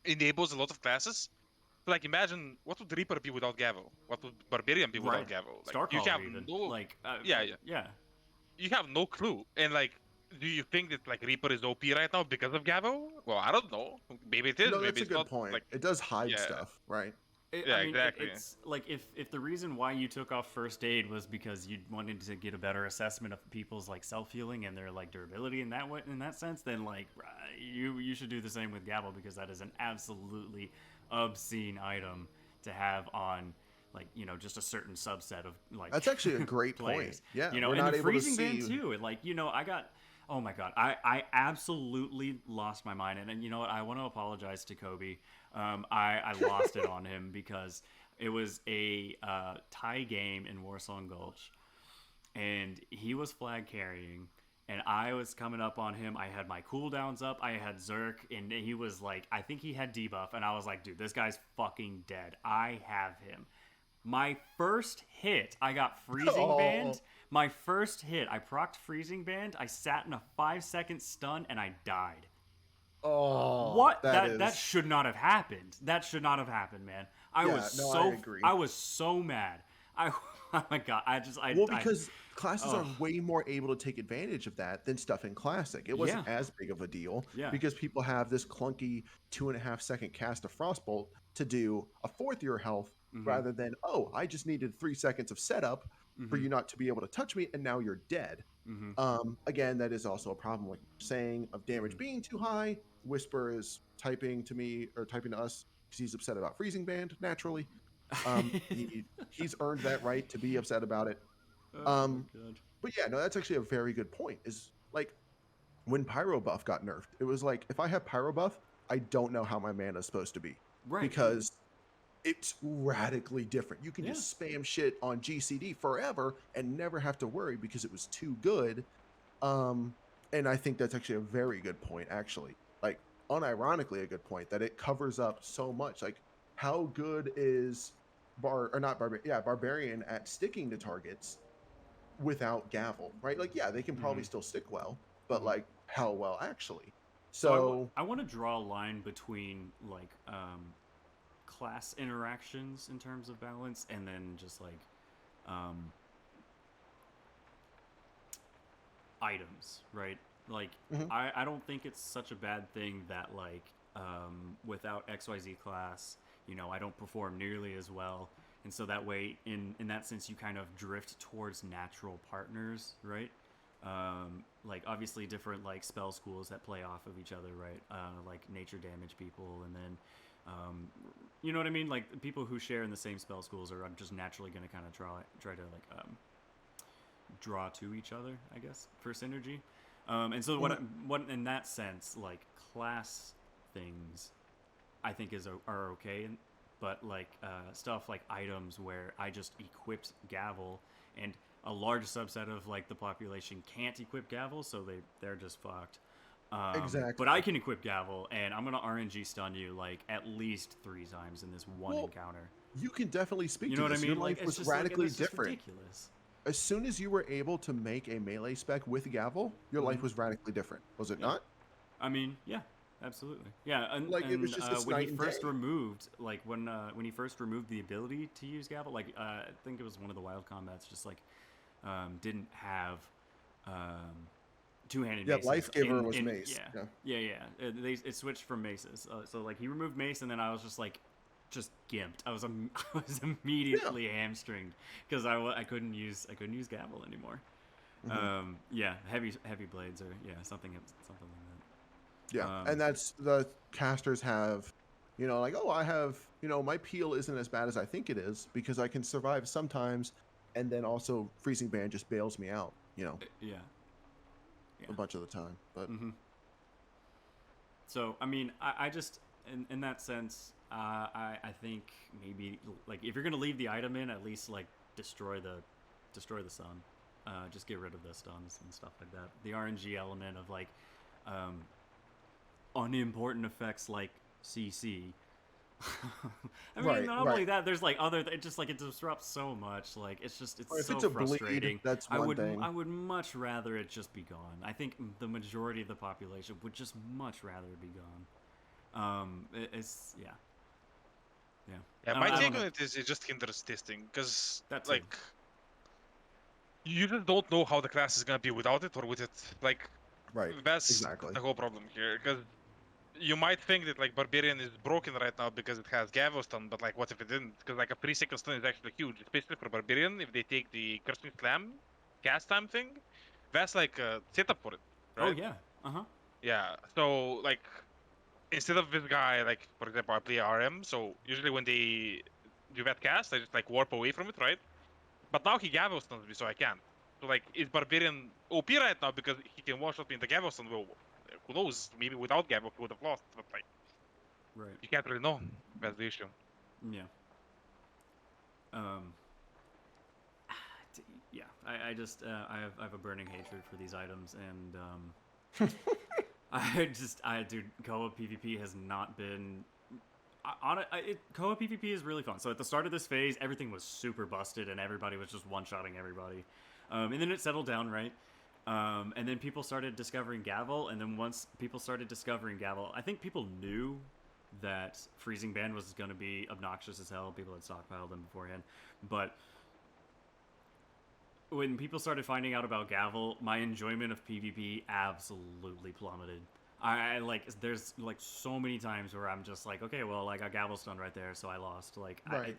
enables a lot of classes. Like imagine what would Reaper be without Gabo? What would Barbarian be without Gabo? Like you have
even.
no
Like
yeah. You have no clue. And like, do you think that like Reaper is OP right now because of Gabo? Well, I don't know. Maybe it is.
No,
maybe
that's a good point.
Like,
it does hide stuff, right?
Exactly.
It's like if the reason why you took off first aid was because you wanted to get a better assessment of people's like self healing and their like durability in that sense, then like you should do the same with Gavel, because that is an absolutely obscene item to have on like just a certain subset of like.
That's actually a great point. Yeah,
we're
not
and the
able
freezing
to see
band too. And like I got. Oh my god, I absolutely lost my mind, and you know what? I want to apologize to Kobe. I lost it on him because it was a tie game in Warsong Gulch, and he was flag carrying, and I was coming up on him. I had my cooldowns up, I had Zerk, and he was like, I think he had debuff, and I was like, dude, this guy's fucking dead. I have him. My first hit, I got freezing band. My first hit, I procced freezing band. I sat in a 5-second stun and I died.
Oh,
what? That should not have happened. That should not have happened, man. I was so mad. Oh my god.
Because classes are way more able to take advantage of that than stuff in Classic. It wasn't as big of a deal because people have this clunky 2.5-second cast of Frostbolt to do a 4th year health rather than, oh, I just needed 3 seconds of setup for you not to be able to touch me, and now you're dead. Again, that is also a problem, like you're saying, of damage being too high. Whisper is typing to me or typing to us because he's upset about freezing band. Naturally, he's earned that right to be upset about it.
Oh my god.
But yeah, no, that's actually a very good point. Is like when Pyro Buff got nerfed, it was like if I have Pyro Buff, I don't know how my mana is supposed to be
Right.
because it's radically different. You can
Yeah.
just spam shit on GCD forever and never have to worry because it was too good. And I think that's actually a very good point, actually. Like, unironically, a good point that it covers up so much. Like, how good is Barbarian at sticking to targets without Gavel, right? Like, yeah, they can probably still stick well, but like, how well actually? So
I want to draw a line between like class interactions in terms of balance, and then just like items, right? Like I don't think it's such a bad thing that like without XYZ class, you know, I don't perform nearly as well, and so that way in that sense you kind of drift towards natural partners, right? Like obviously different like spell schools that play off of each other, right? Like nature damage people, and then you know what I mean? Like people who share in the same spell schools are just naturally going to kind of try to like draw to each other, I guess, for synergy. And so what in that sense, like class things, I think are okay, but like stuff like items where I just equipped Gavel and a large subset of like the population can't equip Gavel, so they're just fucked.
exactly.
But I can equip Gavel, and I'm gonna RNG stun you like at least 3 times in this one encounter.
You can definitely speak
You
to
know what I
this.
mean?
Your life
Like,
was radically
it's just
different.
ridiculous.
As soon as you were able to make a melee spec with Gavel, your life was radically different. Was it not?
I mean, yeah, absolutely. Yeah, and,
Like, it was just this
when he
night and
first
day.
removed, like when he first removed the ability to use Gavel, like I think it was one of the wild combats, just like didn't have two-handed
Yeah,
maces.
Life Giver was mace.
Yeah. It switched from maces. So like he removed mace, and then I was just like, just gimped. I was immediately hamstringed because I couldn't use Gavel anymore. Yeah, heavy blades or something like that.
Yeah, and that's the casters have, you know, like, oh, I have, you know, my peel isn't as bad as I think it is because I can survive sometimes, and then also freezing band just bails me out, you know, a bunch of the time. But
so I mean, I just in that sense, I think maybe like if you're gonna leave the item in, at least like destroy the sun. Just get rid of the stuns and stuff like that. The RNG element of like unimportant effects like CC. I mean, not only that, there's like other. It just like it disrupts so much. Like it's so frustrating.
Bleed, that's one thing.
I would much rather it just be gone. I think the majority of the population would just much rather it be gone. It's yeah.
My take on it is it just hinders testing because like you just don't know how the class is gonna be without it or with it. Like that's the whole problem here because you might think that like Barbarian is broken right now because it has Gavel stun, but like what if it didn't? Because like a 3-second stun is actually huge, especially for Barbarian if they take the Cursing Slam cast time thing. That's like a setup for it, right?
Oh yeah.
Yeah. So like instead of this guy, like for example, I play RM, so usually when they do that cast, I just like warp away from it, right? But now he Gavel stuns me, so I can't. So like, is Barbarian OP right now because he can one-shot me in the Gavel stun? Well, who knows? Maybe without Gavel he would have lost, but like, you can't really know. That's the issue.
Yeah. Yeah. I just I have a burning hatred for these items, and dude, CoA PvP has not been. CoA PvP is really fun. So at the start of this phase, everything was super busted, and everybody was just one-shotting everybody. And then it settled down, right? And then people started discovering Gavel, and then once people started discovering Gavel, I think people knew that Freezing Band was going to be obnoxious as hell. People had stockpiled them beforehand. But when people started finding out about Gavel, my enjoyment of PvP absolutely plummeted. I like there's like so many times where I'm just like, okay, well, I got gavel stunned right there, so I lost. Like
Right.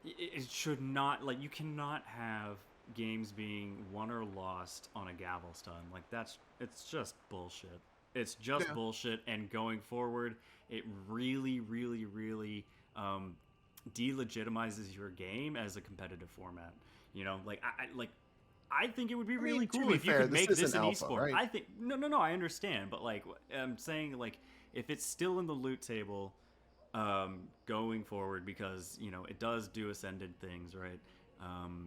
it should not, like, you cannot have games being won or lost on a gavel stun. Like it's just bullshit. It's just
Yeah.
bullshit. And going forward, it really, really, really delegitimizes your game as a competitive format. You know, like I think it would be really
to
cool
be
if you
fair,
could
this
make
is
this
an
an
alpha,
esport.
right?
I think no, I understand, but like I'm saying, like if it's still in the loot table, going forward, because you know it does do ascended things, right?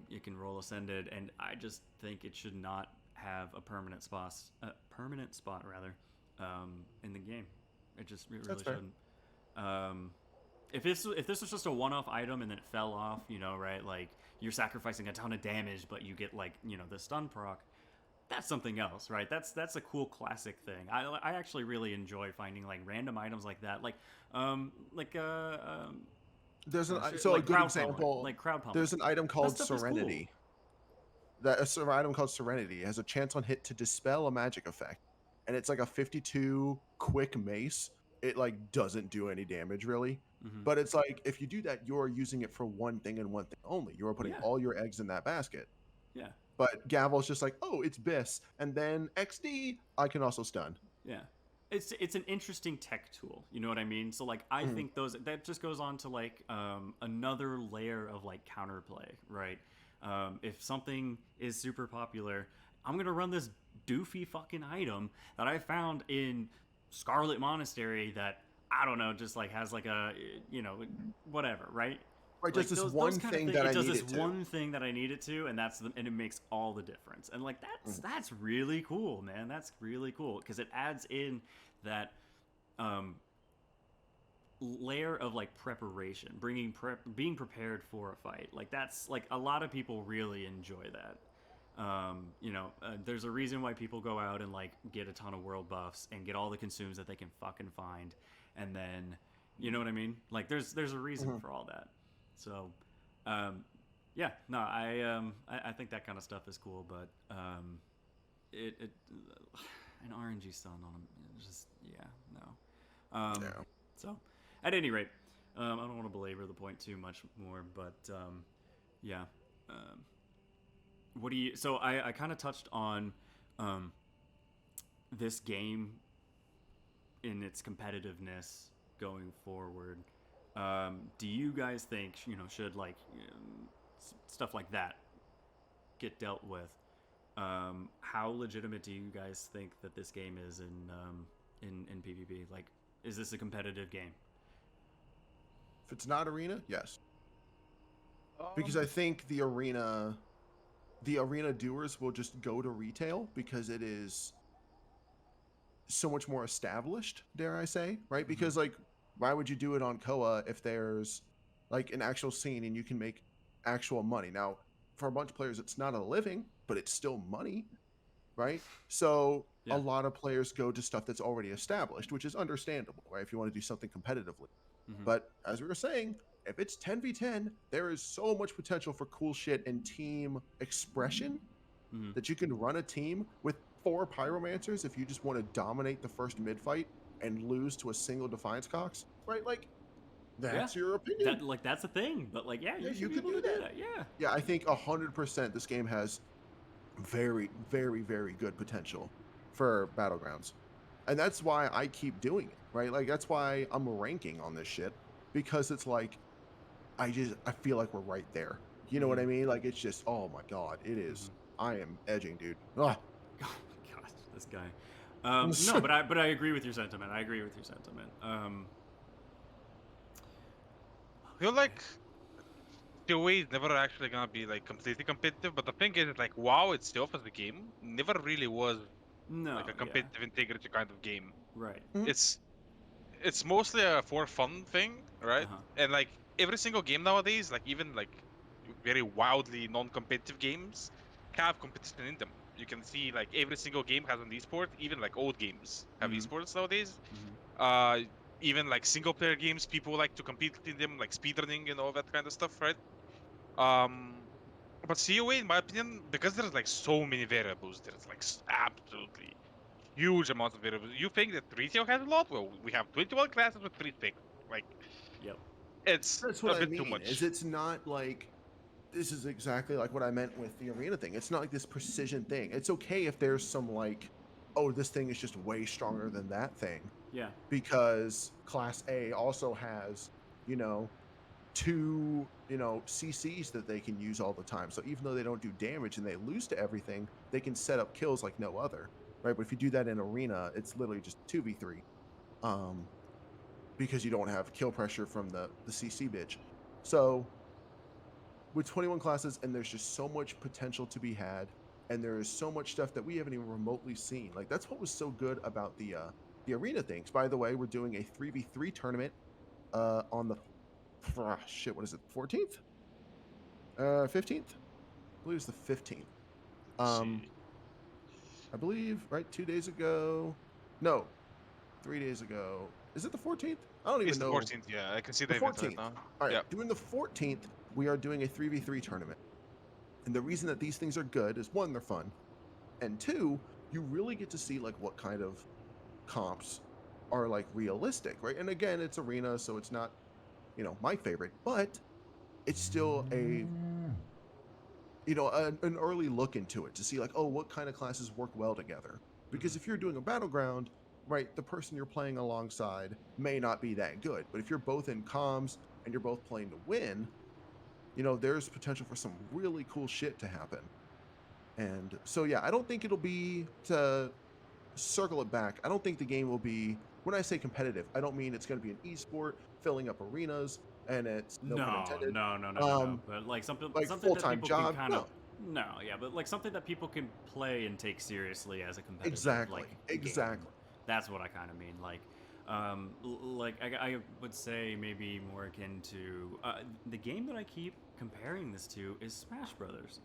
You can roll ascended, and I just think it should not have a permanent spot rather, in the game. It just really
That's fair.
shouldn't. If this was just a one-off item and then it fell off, you know, right? Like you're sacrificing a ton of damage, but you get like, you know, the stun proc. That's something else, right? That's a cool classic thing. I actually really enjoy finding like random items like that,
There's an
shit,
so
like
a good
crowd
example.
pummeling, like crowd pummeling.
There's an item called
stuff is cool.
Serenity. An item called Serenity has a chance on hit to dispel a magic effect, and it's like a 52 quick mace. It like doesn't do any damage really,
Mhm.
but it's like if you do that, you're using it for one thing and one thing only. You are putting
Yeah.
all your eggs in that basket.
Yeah.
But Gavel's just like, oh, it's Biss, and then XD, I can also stun.
Yeah. It's an interesting tech tool, you know what I mean? So like I think that just goes on to like another layer of like counterplay, right? If something is super popular, I'm gonna run this doofy fucking item that I found in Scarlet Monastery that I don't know, just like has like a, you know, whatever, right?
Right,
Like
just this one
kind of
thing
things,
that
it
I
does
need
this
it to.
one thing that I need it to, and and it makes all the difference. And like that's really cool, man. That's really cool because it adds in that layer of like preparation, being prepared for a fight. Like that's like a lot of people really enjoy that. You know, there's a reason why people go out and like get a ton of world buffs and get all the consumes that they can fucking find, and then, you know what I mean? Like there's a reason for all that. So, yeah, no, I think that kind of stuff is cool, but it an RNG stun on him, just no.
Yeah.
So, at any rate, I don't want to belabor the point too much more, but yeah. What do you? So I kind of touched on this game in its competitiveness going forward. Do you guys think, you know, should like stuff like that get dealt with? How legitimate do you guys think that this game is in PvP? Like, is this a competitive game?
If it's not arena, yes. Because I think the arena doers will just go to retail because it is so much more established, dare I say, right? Because like, why would you do it on CoA if there's like an actual scene and you can make actual money? Now, for a bunch of players, it's not a living, but it's still money, right? So a lot of players go to stuff that's already established, which is understandable, right? If you want to do something competitively. But as we were saying, if it's 10v10, there is so much potential for cool shit and team expression that you can run a team with 4 pyromancers if you just want to dominate the first mid fight and lose to a single Defiance Cox, right? Like, that's your opinion.
That's a thing, but like, yeah, you
could do that. Yeah, I think 100% this game has very, very, very good potential for Battlegrounds. And that's why I keep doing it, right? Like, that's why I'm ranking on this shit, because it's like, I feel like we're right there. You know what I mean? Like, it's just, oh my God, it is. I am edging, dude. Ugh.
Oh gosh, this guy. No, but I agree with your sentiment. I
feel like CoA is never actually gonna be like completely competitive, but the thing is, like, WoW itself as a game never really was like a competitive integrity kind of game.
Right.
It's mostly a for fun thing, right? And like every single game nowadays, like even like very wildly non-competitive games have competition in them. You can see like every single game has an esport. Even like old games have esports nowadays. Even like single player games, people like to compete in them, like speedrunning and all that kind of stuff, right? But CoA, in my opinion, because there's like so many variables, there's like absolutely huge amounts of variables. You think that retail has a lot? Well, we have 21 classes with 3 things. Like,
Yep.
it's
That's
a
what I
bit too
mean.
much.
Is it's not like this is exactly like what I meant with the arena thing. It's not like this precision thing. It's okay if there's some like, oh, this thing is just way stronger than that thing,
Yeah.
because Class A also has, you know, 2, CCs that they can use all the time. So even though they don't do damage and they lose to everything, they can set up kills like no other, right? But if you do that in arena, it's literally just 2v3, because you don't have kill pressure from the CC bitch. So with 21 classes, and there's just so much potential to be had, and there is so much stuff that we haven't even remotely seen. Like, that's what was so good about the arena things. By the way, we're doing a 3v3 tournament on the what is it, 14th, 15th? I believe it's the 15th.
See.
I believe, right, 2 days ago, no, 3 days ago. Is it the 14th? I don't even
It's the
know.
14th, yeah. I can see the
The
event right
14th.
now.
All right,
Yeah.
during the 14th, we are doing a 3v3 tournament. And the reason that these things are good is, one, they're fun, and two, you really get to see like what kind of comps are like realistic, right? And again, it's arena, so it's not, my favorite, but it's still an early look into it to see like, oh, what kind of classes work well together. Because if you're doing a battleground, right, the person you're playing alongside may not be that good. But if you're both in comms and you're both playing to win, there's potential for some really cool shit to happen. And so, yeah, I don't think it'll be, to circle it back, I don't think the game will be, when I say competitive, I don't mean it's going to be an esport filling up arenas and it's no pun intended.
No. But like something
Like
that
full-time
people
job,
can kind
no.
of but like something that people can play and take seriously as a competitive
Exactly.
like,
Exactly.
game. That's what I kind of mean. Like, I would say maybe more akin to the game that I keep comparing this to is Smash Brothers.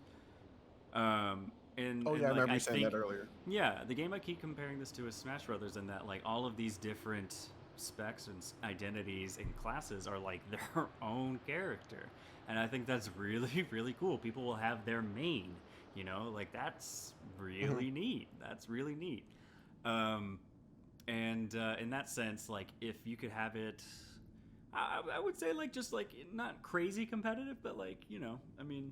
And
Oh, yeah, I
like,
remember you saying that earlier.
Yeah, the game I keep comparing this to is Smash Brothers, in that like all of these different specs and identities and classes are like their own character, and I think that's really really cool. People will have their main, like that's really neat. That's really neat. And in that sense, like if you could have it, I would say like just like not crazy competitive, but like I mean,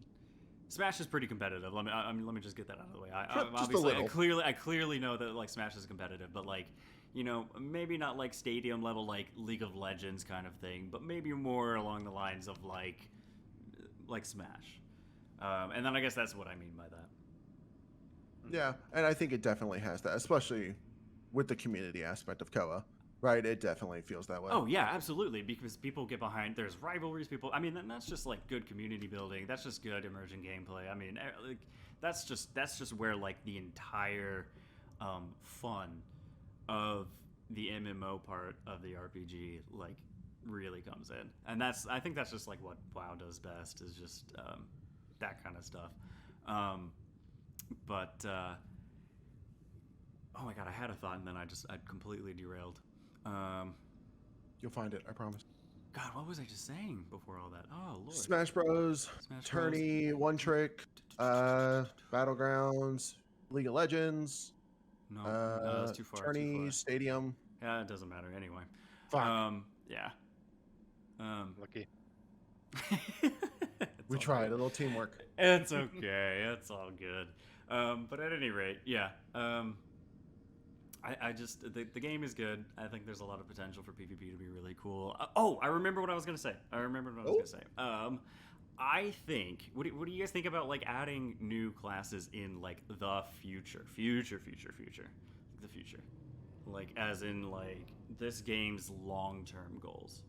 Smash is pretty competitive. Let me just get that out of the way. I clearly know that like Smash is competitive, but like maybe not like stadium level like League of Legends kind of thing, but maybe more along the lines of like Smash. And then I guess that's what I mean by that.
Yeah, and I think it definitely has that, especially with the community aspect of CoA, right? It definitely feels that way.
Oh yeah, absolutely, because people get behind. There's rivalries. People. I mean, that's just like good community building. That's just good emerging gameplay. I mean, like that's just where like the entire fun of the MMO part of the RPG like really comes in, and I think that's just like what WoW does best, is just that kind of stuff. But oh my god, I had a thought and then I completely derailed.
You'll find it, I promise.
God, what was I just saying before all that? Oh lord.
Smash Bros, Tourney, One Trick, Battlegrounds, League of Legends.
No, that's too far.
Tourney, Stadium.
Yeah, it doesn't matter anyway.
Fuck.
Yeah.
Lucky.
We tried a little teamwork.
It's okay. It's all good. But at any rate, yeah. I just the game is good. I think there's a lot of potential for PvP to be really cool. I remember what I was gonna say. I think. What do you guys think about like adding new classes in like the future, the future, like as in like this game's long-term goals?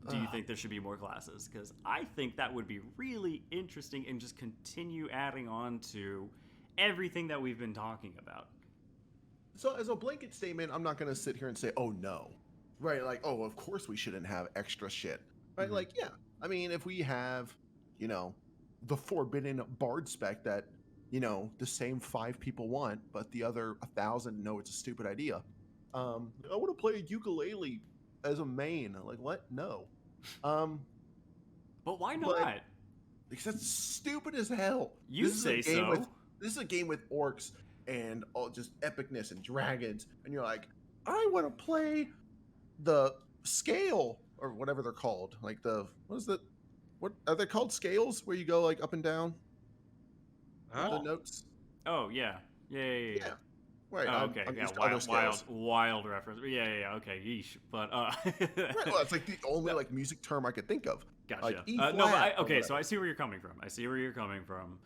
Do you think there should be more classes? Because I think that would be really interesting and just continue adding on to everything that we've been talking about.
So as a blanket statement, I'm not going to sit here and say, oh no, right? Like, oh, of course we shouldn't have extra shit, right?
Mm-hmm.
Like, yeah, I mean, if we have, the forbidden bard spec that, the same 5 people want, but the other 1,000 know it's a stupid idea. I want to play a ukulele as a main. Like, what? No.
But why not?
Because that's stupid as hell.
You say so.
This is a game with orcs and all just epicness and dragons, and you're like, I want to play the scale or whatever they're called, like what are they called, scales where you go like up and down
Huh?
the notes?
Oh yeah. Yeah.
Right.
Oh, okay.
I'm
Yeah.
used to other scales.
Wild reference. Yeah. Okay. Yeesh. But
Right, well, it's like the only like music term I could think of.
Gotcha.
Like E
No, but
flat or
okay. So
whatever.
I see where you're coming from.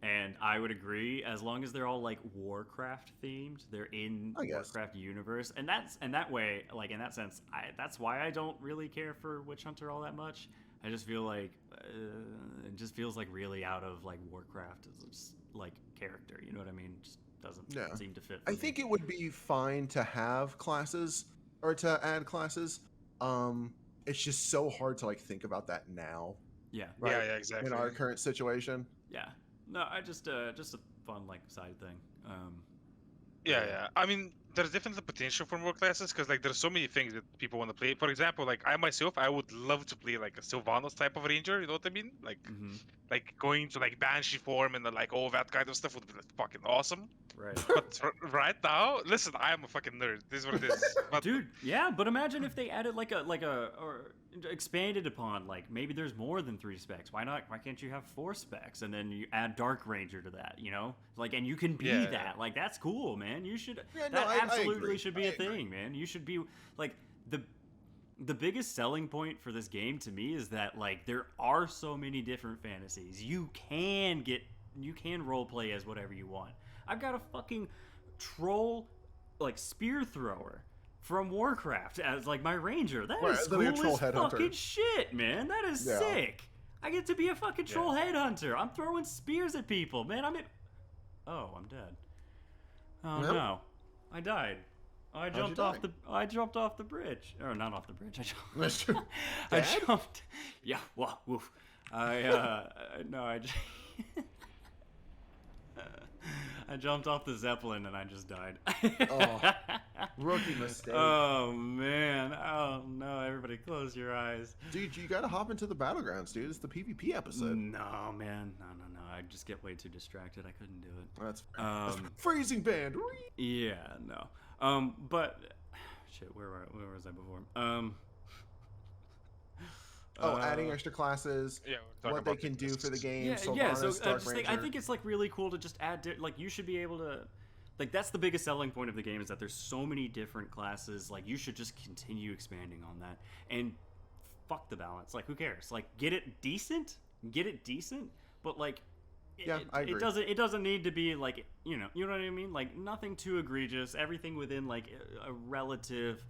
And I would agree, as long as they're all like Warcraft themed, they're in
I guess.
Warcraft universe, and that way, like in that sense, that's why I don't really care for Witch Hunter all that much. I just feel like it just feels like really out of like Warcraft as just, like character. You know what I mean? Just doesn't seem to fit. For
I
me.
think it would be fine to have classes or to add classes. It's just so hard to like think about that now.
Yeah.
Right?
Yeah, exactly.
In our current situation.
Yeah. No, I just a fun like side thing.
Yeah. I mean, there's definitely potential for more classes because like there's so many things that people want to play. For example, like I myself, I would love to play like a Sylvanas type of ranger. You know what I mean? Like going to like Banshee form and like all that kind of stuff would be like, fucking awesome.
Right.
But right now, listen, I am a fucking nerd. This is what it is. But
Dude, yeah, but imagine if they added like a or expanded upon, like maybe there's more than 3 specs. Why can't you have 4 specs and then you add Dark Ranger to that, you know? Like, and you can be
Yeah.
that. Like, that's cool, man. You should
Yeah, no,
that
I
absolutely
agree.
should be
I
a
agree.
thing, man. You should be like the biggest selling point for this game to me is that like there are so many different fantasies. You can role play as whatever you want. I've got a fucking troll like spear thrower from Warcraft as like my ranger. That
Right,
is
literally a
cool
troll
as
headhunter.
fucking shit, man. That is
Yeah.
sick. I get to be a fucking troll headhunter. I'm throwing spears at people, man. Oh, I'm dead. Oh
Well,
no, I died. I
you
jumped
die?
I jumped off the bridge, or not off the bridge.
That's true.
I
Dad?
jumped. Yeah. Wow. Woof. I I jumped off the Zeppelin and I just died.
Oh, rookie mistake.
Oh man. Oh no. Everybody close your eyes.
Dude, you gotta hop into the battlegrounds, dude. It's the PvP episode.
No, man. No. I just get way too distracted. I couldn't do it.
That's
Um,
freezing band.
Yeah, no. But shit, where was I before?
Adding extra classes.
yeah, we're talking
What they
about
can do for the game.
Yeah. So
Sylvanas, Dark
I
Ranger.
think it's like really cool to just add like you should be able to like that's the biggest selling point of the game is that there's so many different classes. Like you should just continue expanding on that and fuck the balance. Like who cares? Like get it decent, but like.
Yeah, I agree.
It doesn't need to be like you know what I mean, like nothing too egregious, everything within like a relative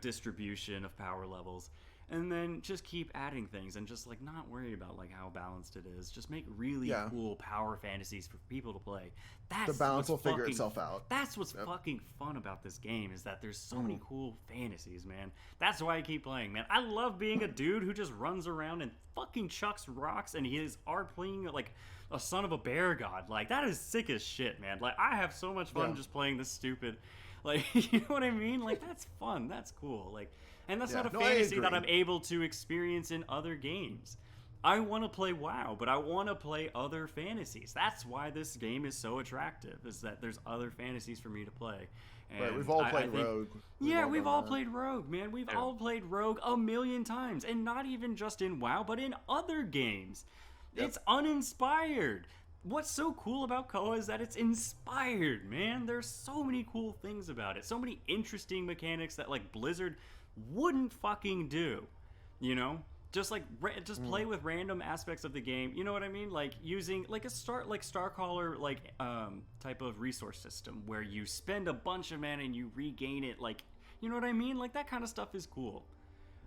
distribution of power levels, and then just keep adding things and just like not worry about like how balanced it is. Just make really cool power fantasies for people to play. That's
The balance will
what's
figure
fucking-
itself out.
That's what's fucking fun about this game is that there's so many cool fantasies, man. That's why I keep playing, man. I love being a dude who just runs around and fucking chucks rocks and he is playing like a son of a bear god. Like that is sick as shit, man. Like I have so much fun just playing this stupid, like you know what I mean? Like that's fun. That's cool. Like, and that's not a fantasy that I'm able to experience in other games. I want to play WoW, but I want to play other fantasies. That's why this game is so attractive. Is that there's other fantasies for me to play. And
Right, we've all
I
played
think-
Rogue.
Yeah, we've
done
all
that.
played Rogue, man. We've all played Rogue a million times, and not even just in WoW, but in other games. It's uninspired. What's so cool about CoA is that it's inspired, man. There's so many cool things about it. So many interesting mechanics that like Blizzard wouldn't fucking do. You know? Just like play with random aspects of the game. You know what I mean? Like using like a Starcaller type of resource system where you spend a bunch of mana and you regain it. Like, you know what I mean? Like that kind of stuff is cool.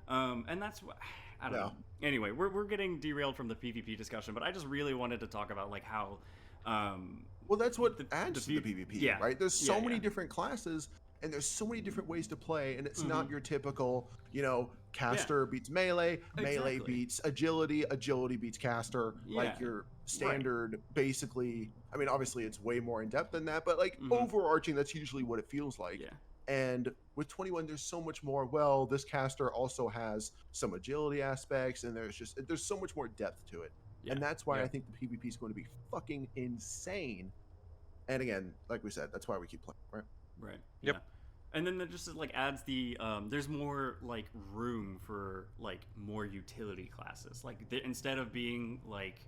And that's what I don't know. Anyway, we're getting derailed from the PvP discussion, but I just really wanted to talk about like how
Well, that's what adds to the PvP,
yeah.
right? There's so
Yeah,
many
yeah.
different classes, and there's so many different ways to play, and it's not your typical, caster beats melee, melee
Exactly.
beats agility, agility beats caster, like
Yeah.
your standard, basically. I mean, obviously, it's way more in depth than that, but like overarching, that's usually what it feels like.
Yeah.
And with 21, there's so much more. Well, this caster also has some agility aspects, and there's so much more depth to it.
Yeah.
And that's why
Yeah.
I think the PvP is going to be fucking insane And again, like we said, that's why we keep playing, right?
Right.
Yep.
Yeah. And then that just like adds the there's more like room for like more utility classes. Like instead of being like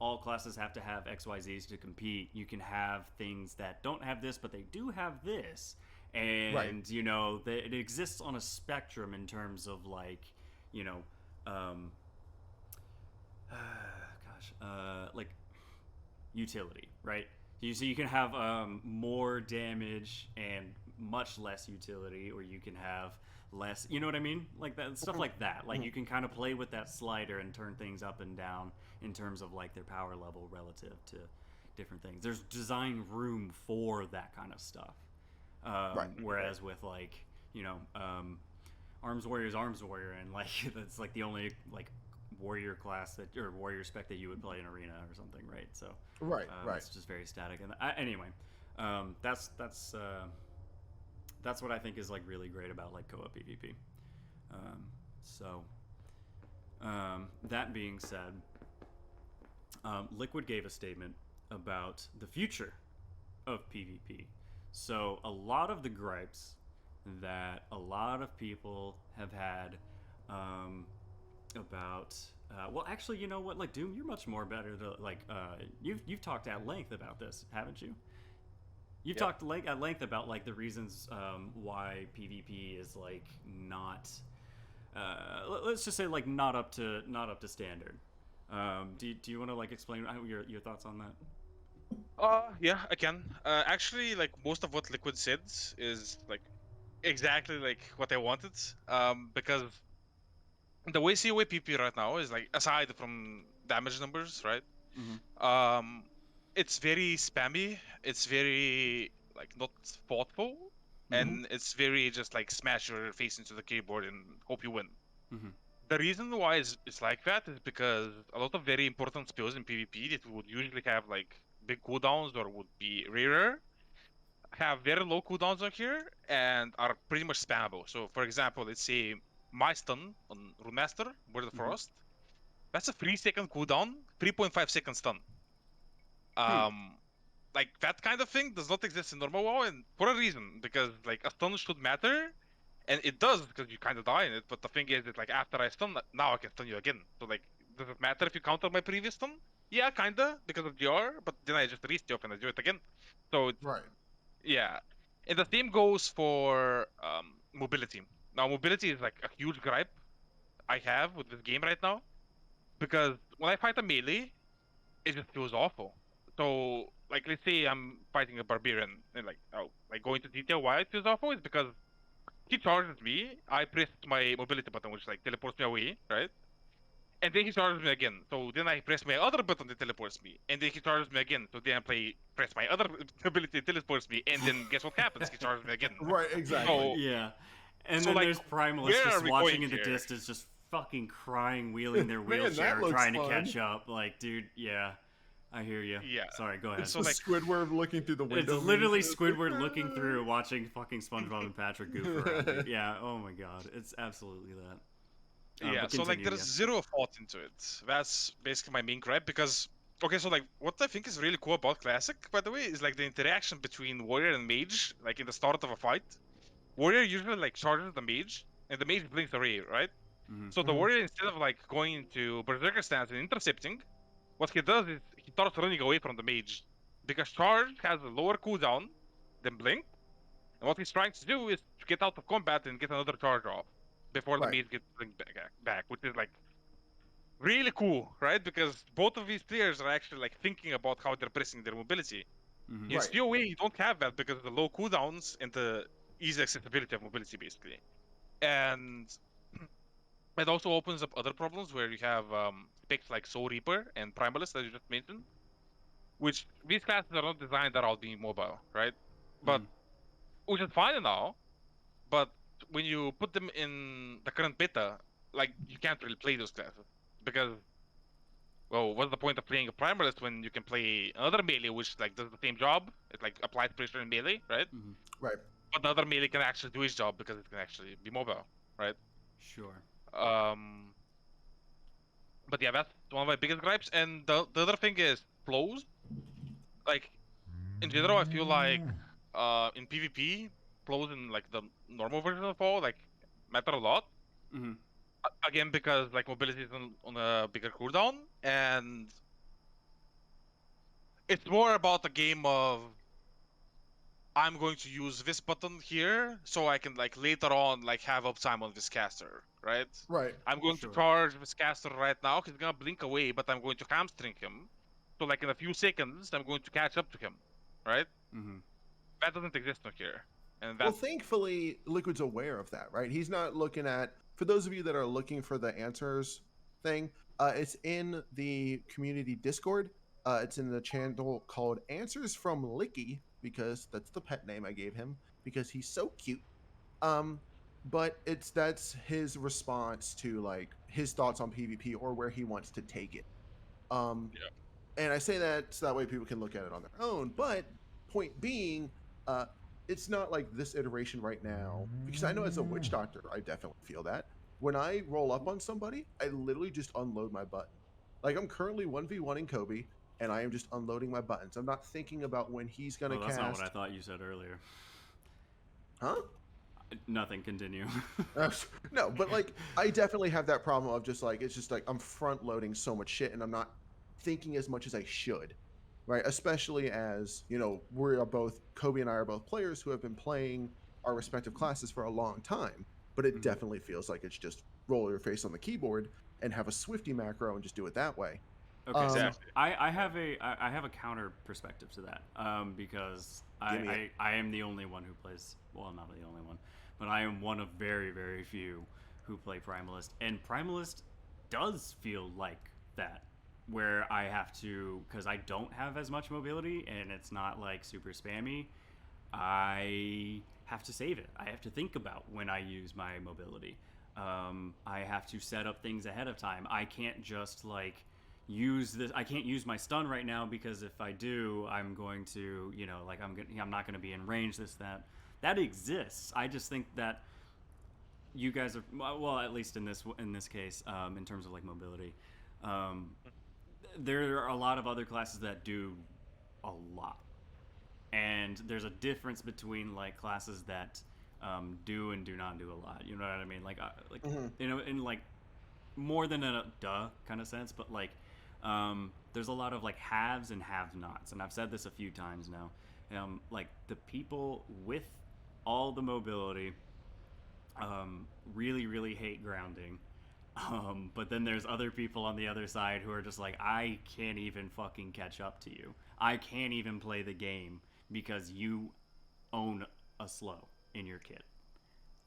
all classes have to have XYZs to compete, you can have things that don't have this but they do have this. And
Right.
you know, it exists on a spectrum in terms of like, you know, like utility, right? So you can have more damage and much less utility, or you can have less. You know what I mean? Like that stuff like that. Like you can kind of play with that slider and turn things up and down in terms of like their power level relative to different things. There's design room for that kind of stuff.
Right.
Whereas with like Arms Warrior is Arms Warrior, and like that's like the only like warrior class that or warrior spec that you would play in arena or something, right? So
Right. Right.
it's just very static. And anyway, that's what I think is like really great about like CoA PvP. That being said, Liquid gave a statement about the future of PvP. So a lot of the gripes that a lot of people have had about well, actually, you know what? Like Doom, you're much more better to like you've talked at length about this, haven't you? You've talked at length about like the reasons why PvP is like not let's just say like not up to standard. Do you want to like explain your thoughts on that?
Yeah, I can. Actually, like most of what Liquid said is like exactly like what I wanted. Because the way CoA PP right now is like, aside from damage numbers, right?
Mm-hmm.
It's very spammy. It's very like not thoughtful, and it's very just like smash your face into the keyboard and hope you win.
Mm-hmm.
The reason why it's like that is because a lot of very important spells in PvP that would usually have like big cooldowns or would be rarer have very low cooldowns on here and are pretty much spammable. So, for example, let's say my stun on Rune Master, Word of Frost, that's a 3-second cooldown, 3.5 second stun. Like that kind of thing does not exist in normal WoW, and for a reason, because like a stun should matter, and it does because you kind of die in it. But the thing is that like after I stun, now I can stun you again. So like, does it matter if you counter my previous stun? Yeah, kinda because of GR, but then I just restock and I do it again. So it's,
Right.
yeah, and the same goes for mobility. Now mobility is like a huge gripe I have with this game right now, because when I fight a melee, it just feels awful. So, like, let's say I'm fighting a barbarian, and like going into detail why it feels awful is because he charges me. I press my mobility button, which like teleports me away, right? And then he charges me again. So then I press my other button that teleports me, and then he charges me again. So then I press my other ability that teleports me, and then guess what happens? He charges me again.
Right. Exactly.
So,
Yeah. And
so,
then
like,
there's Primalists
where are
just
we
watching
going
in the
here?
distance, just fucking crying, wheeling their
Man, that
wheelchair,
looks
trying to
fun.
catch up. Like, dude, yeah, I hear you.
Yeah.
Sorry, go ahead.
It's
So,
the
like-
Squidward looking through the window.
It's literally
memes.
Squidward looking through, watching fucking SpongeBob and Patrick goof around. Dude. Yeah, oh my god, it's absolutely that.
Yeah,
But
so like
continue,
there's
yeah.
zero thought into it. That's basically my main gripe because okay, so like what I think is really cool about Classic, by the way, is like the interaction between Warrior and Mage, like in the start of a fight. Warrior usually like charges the Mage, and the Mage blinks away, right?
Mhm.
So the Warrior, instead of like going into Berserker stance and intercepting, what he does is he starts running away from the Mage. Because Charge has a lower cooldown than Blink, and what he's trying to do is to get out of combat and get another charge off before the
Right.
Mage gets Blink back, which is like really cool, right? Because both of these players are actually like thinking about how they're pressing their mobility.
Mhm.
In
Right.
CoA, you don't have that because of the low cooldowns and the easy accessibility of mobility, basically. And it also opens up other problems where you have specs like Soul Reaper and Primalist, as you just mentioned, which these classes are not designed at all being mobile, right? But
Mhm.
which is fine and all, but when you put them in the current beta, like you can't really play those classes because, well, what's the point of playing a Primalist when you can play another melee which like does the same job? It like applies pressure in melee, right?
Mhm.
Right.
But the other melee can actually do its job because it can actually be mobile, right?
Sure.
But yeah, that's one of my biggest gripes. And the other thing is flows. Like in general, I feel like in PvP, flows in like the normal version of WoW like matter a lot.
Mm-hmm.
Again, because like mobility is on a bigger cooldown, and it's more about a game of I'm going to use this button here so I can like later on like have uptime on this caster, right?
Right.
I'm going to
Sure.
charge this caster right now. He's gonna blink away, but I'm going to hamstring him. So like in a few seconds, I'm going to catch up to him, right?
Mm-hmm.
That doesn't exist on here, and
Well,
that's
thankfully, Liquid's aware of that, right? He's not looking at, for those of you that are looking for the answers thing, it's in the community Discord. It's in the channel called Answers from Licky, because that's the pet name I gave him, because he's so cute. But that's his response to like his thoughts on PvP or where he wants to take it. And I say that so that way people can look at it on their own. But point being, it's not like this iteration right now, because I know as a witch doctor, I definitely feel that. When I roll up on somebody, I literally just unload my button. Like I'm currently 1v1ing Kobe, and I am just unloading my buttons. I'm not thinking about when he's gonna
That's not
cast.
what I thought you said earlier.
Huh?
Nothing. Continue.
No, but like I definitely have that problem of just like it's just like I'm front loading so much shit and I'm not thinking as much as I should, right? Especially as you know Kobe and I are both players who have been playing our respective classes for a long time, but it definitely feels like it's just roll your face on the keyboard and have a Swifty macro and just do it that way.
Okay, so
Exactly.
I have a counter perspective to that because I am the only one who plays, well, not the only one, but I am one of very, very few who play Primalist, and Primalist does feel like that, where I have to, because I don't have as much mobility and it's not like super spammy, I have to save it. I have to think about when I use my mobility. I have to set up things ahead of time. I can't just like use this. I can't use my stun right now because if I do, I'm going to, you know, like I'm not going to be in range. That exists. I just think that you guys are, well, at least in this case, in terms of like mobility, there are a lot of other classes that do a lot, and there's a difference between like classes that do and do not do a lot. You know what I mean? Like you know, in like more than a duh kind of sense, but like there's a lot of like haves and have-nots, and I've said this a few times now. Like the people with all the mobility really, really hate grounding. But then there's other people on the other side who are just like, I can't even fucking catch up to you. I can't even play the game because you own a slow in your kit.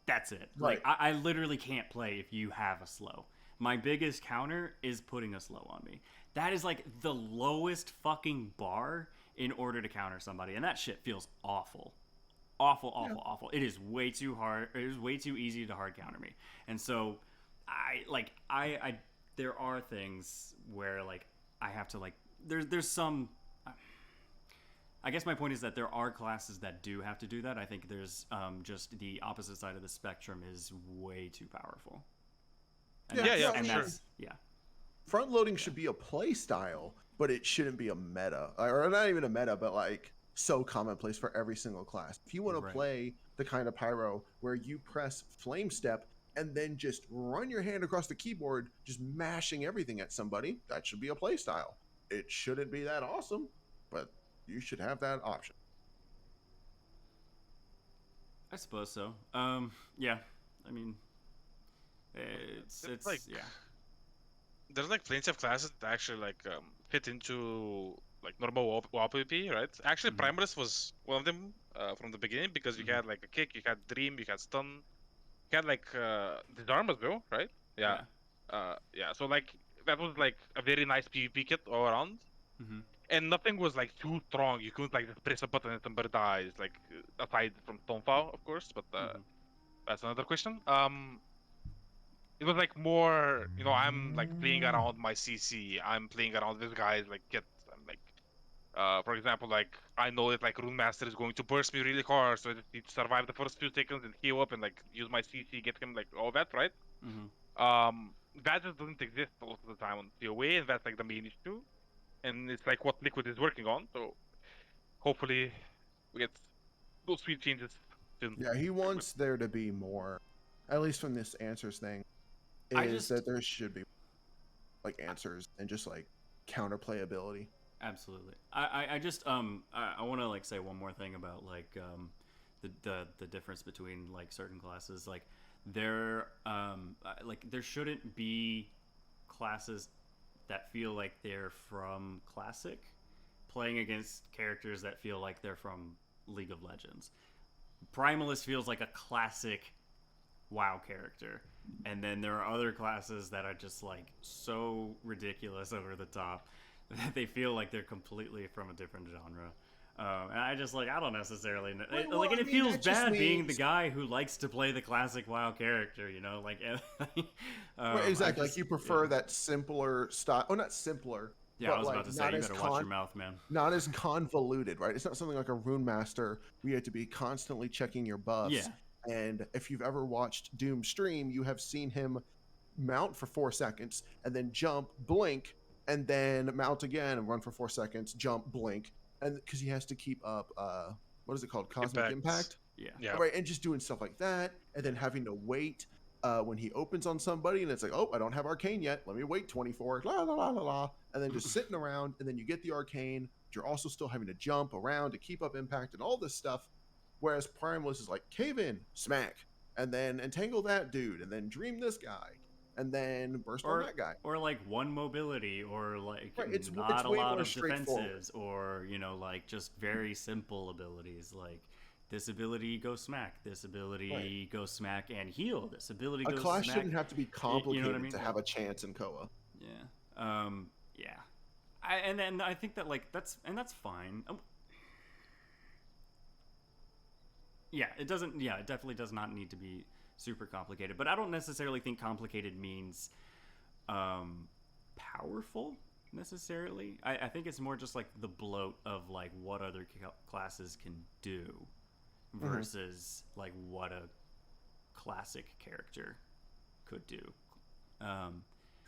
That's it.
Right.
Like, I literally can't play if you have a slow. My biggest counter is putting a slow on me. That is like the lowest fucking bar in order to counter somebody, and that shit feels awful. Awful. It is way too hard. It is way too easy to hard counter me. And so I there are things where like I have to like there's some, I guess my point is that there are classes that do have to do that. I think there's just the opposite side of the spectrum is way too powerful. And
Sure.
Front loading should be a play style, but it shouldn't be a meta, or not even a meta, but like so commonplace for every single class. If you want to play the kind of pyro where you press flame step and then just run your hand across the keyboard, just mashing everything at somebody, that should be a play style. It shouldn't be that awesome, but you should have that option.
I suppose so. Yeah. I mean, it's
like,
yeah.
There's like plenty of classes that actually like fit into like normal WoW PvP, right? Actually, Primalist was one of them from the beginning because you had like a kick, you had dream, you had stun, you had like disarm as well, right? Yeah. So like that was like a very nice PvP kit all around, and nothing was like too strong. You couldn't like just press a button and somebody dies, like aside from Stonefall, of course, but that's another question. It was like more, you know, I'm like playing around my CC. I'm playing around this guy's like kit. I'm like, for example, like I know that like Rune Master is going to burst me really hard, so I just need to survive the first few seconds and heal up and like use my CC, get him, like all that, right? That just doesn't exist most of the time on CoA, and that's like the main issue. And it's like what Liquid is working on. So hopefully we get those sweet changes soon.
Yeah, he wants there to be more, at least from this answers thing, is that there should be like answers and just like counterplay ability.
Absolutely. I just I want to like say one more thing about like the difference between like certain classes. Like there there shouldn't be classes that feel like they're from Classic playing against characters that feel like they're from League of Legends. Primalist feels like a classic WoW character, and then there are other classes that are just like so ridiculous over the top that they feel like they're completely from a different genre. And I just like I don't necessarily know.
Well,
and
I
it
mean,
feels
that just
bad being
means-
the guy who likes to play the classic WoW character, you know, like
Right, exactly.
I just-
Like you prefer
yeah.
that simpler style. Oh, not simpler.
Yeah,
but
I was
like
about to say
not
you
as
better watch your mouth, man.
not as convoluted, right? It's not something like a rune master where you have to be constantly checking your buffs.
Yeah.
And if you've ever watched Doom stream, you have seen him mount for 4 seconds and then jump, blink, and then mount again and run for 4 seconds, jump, blink, and because he has to keep up what is it called, cosmic impact?
Yeah.
Yeah.
Right, and just doing stuff like that, and then having to wait when he opens on somebody, and it's like, oh, I don't have arcane yet. Let me wait 24, la la la la la, and then just sitting around, and then you get the arcane. But you're also still having to jump around to keep up impact and all this stuff. Whereas Primalist is like cave in, smack, and then entangle that dude, and then dream this guy, and then burst on that guy.
Or like one mobility, or like
Right, it's
not a
way
lot
more
of
straightforward.
defenses, or you know, like just very simple abilities. Like this ability go smack, this ability go smack and heal, this ability
A
goes
class
smack.
shouldn't have to be complicated
you know what I mean?
to have a chance in CoA.
Yeah. Yeah. And then I think that like that's fine. Yeah, it doesn't. Yeah, it definitely does not need to be super complicated. But I don't necessarily think complicated means powerful necessarily. I think it's more just like the bloat of like what other classes can do versus like what a classic character could do.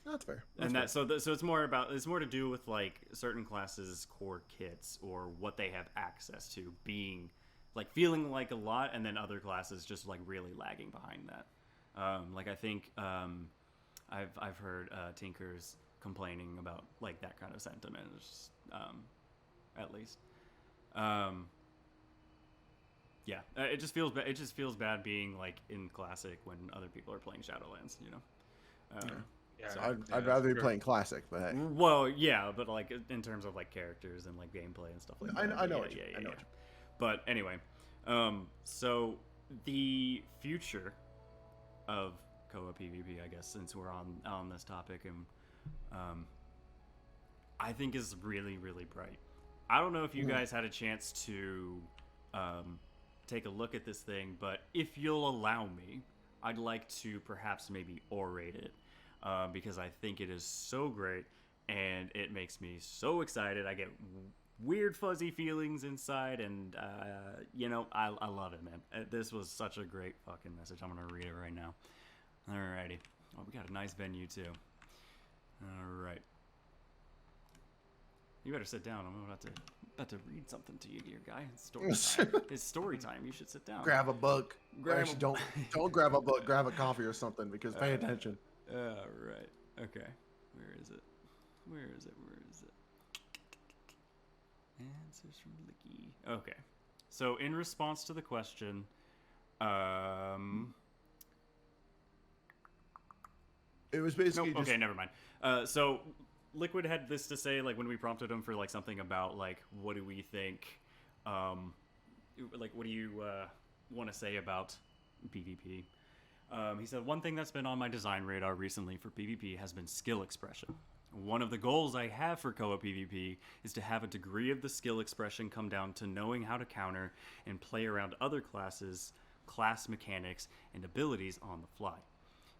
That's fair.
And that so it's more to do with like certain classes' core kits or what they have access to being like feeling like a lot, and then other classes just like really lagging behind that. Like I think I've heard Tinkers complaining about like that kind of sentiment, at least. Yeah, it just feels bad being like in Classic when other people are playing Shadowlands, you know.
Yeah,
So
I'd rather be playing classic, but hey.
Well, yeah, but like in terms of like characters and like gameplay and stuff like that.
I know
yeah,
what you.
yeah,
I know
yeah.
what you.
But anyway, so the future of CoA PvP, I guess, since we're on this topic, and I think is really, really bright. I don't know if you guys had a chance to take a look at this thing, but if you'll allow me, I'd like to perhaps maybe orate it, because I think it is so great, and it makes me so excited. I get weird fuzzy feelings inside, and you know, I love it, man. This was such a great fucking message. I'm gonna read it right now. Alrighty. Oh, we got a nice venue too. Alright. You better sit down. I'm about to read something to you, dear guy. It's story time. It's story time. You should sit down.
Grab a book.
Grab
Actually,
a-
don't grab a book. Grab a coffee or something, because pay attention.
Alright. Okay. Where is it? Where is it? Answers from Licky. Okay. So in response to the question,
It was basically
nope,
just
okay, never mind. So Liquid had this to say, like when we prompted him for like something about like what do we think, like what do you want to say about PvP? He said, one thing that's been on my design radar recently for PvP has been skill expression. One of the goals I have for CoA PvP is to have a degree of the skill expression come down to knowing how to counter and play around other classes, class mechanics, and abilities on the fly.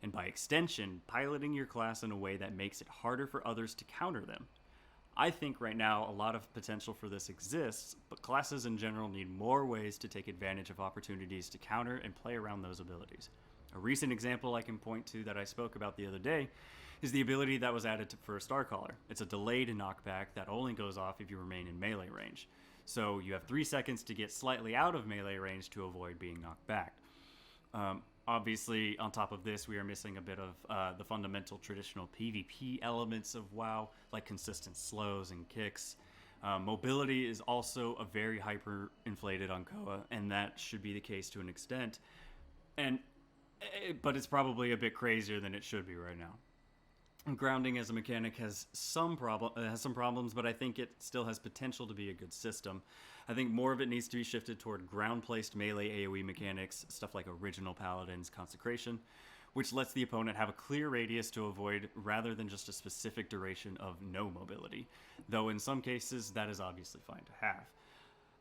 And by extension, piloting your class in a way that makes it harder for others to counter them. I think right now a lot of potential for this exists, but classes in general need more ways to take advantage of opportunities to counter and play around those abilities. A recent example I can point to that I spoke about the other day is the ability that was added for a Starcaller. It's a delayed knockback that only goes off if you remain in melee range. So you have 3 seconds to get slightly out of melee range to avoid being knocked back. Obviously, on top of this, we are missing a bit of the fundamental traditional PvP elements of WoW, like consistent slows and kicks. Mobility is also a very hyper-inflated on CoA, and that should be the case to an extent. But it's probably a bit crazier than it should be right now. Grounding as a mechanic has some problems, but I think it still has potential to be a good system. I think more of it needs to be shifted toward ground-placed melee AoE mechanics, stuff like Original Paladin's Consecration, which lets the opponent have a clear radius to avoid rather than just a specific duration of no mobility, though in some cases that is obviously fine to have.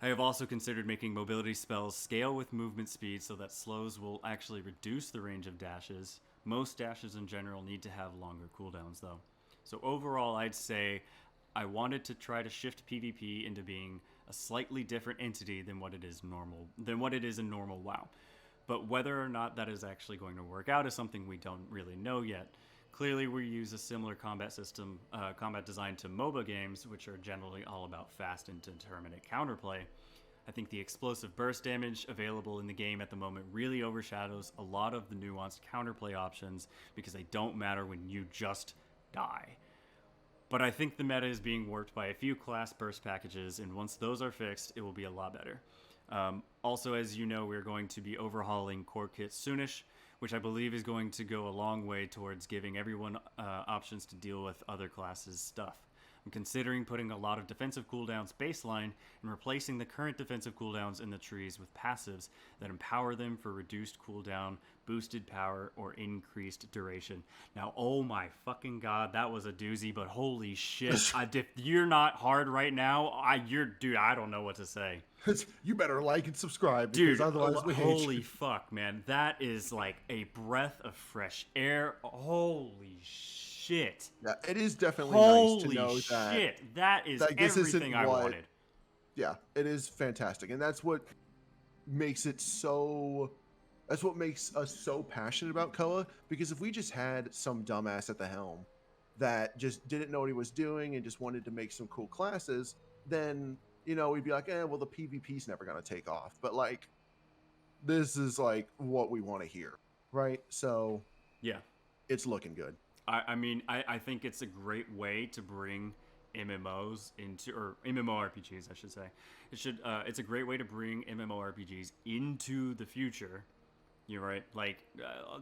I have also considered making mobility spells scale with movement speed so that slows will actually reduce the range of dashes. Most dashes in general need to have longer cooldowns though. So overall, I'd say I wanted to try to shift PvP into being a slightly different entity than what it is in normal WoW. But whether or not that is actually going to work out is something we don't really know yet. Clearly, we use a similar combat system, combat design to MOBA games, which are generally all about fast and determinate counterplay. I think the explosive burst damage available in the game at the moment really overshadows a lot of the nuanced counterplay options because they don't matter when you just die. But I think the meta is being warped by a few class burst packages, and once those are fixed, it will be a lot better. Also, as you know, we're going to be overhauling Core Kit soonish, which I believe is going to go a long way towards giving everyone options to deal with other classes' stuff. I'm considering putting a lot of defensive cooldowns baseline and replacing the current defensive cooldowns in the trees with passives that empower them for reduced cooldown, boosted power, or increased duration. Now, oh my fucking god, that was a doozy, but holy shit. If you're not hard right now, I don't know what to say.
You better like and subscribe,
because
dude. Otherwise, we hate
holy
you.
fuck, man. That is like a breath of fresh air. Holy shit.
Yeah, it is definitely
Holy
nice to know
shit. That is
that this
everything
isn't
I
what-
wanted.
Yeah, it is fantastic, and that's what makes it so. That's what makes us so passionate about CoA. Because if we just had some dumbass at the helm that just didn't know what he was doing and just wanted to make some cool classes, then we'd be like, well, the PvP's never gonna take off. But like, this is like what we want to hear, right? So
Yeah.
it's looking good.
I mean, I think it's a great way to bring MMOs into, or MMORPGs, I should say. It's a great way to bring MMORPGs into the future. You're right. Like,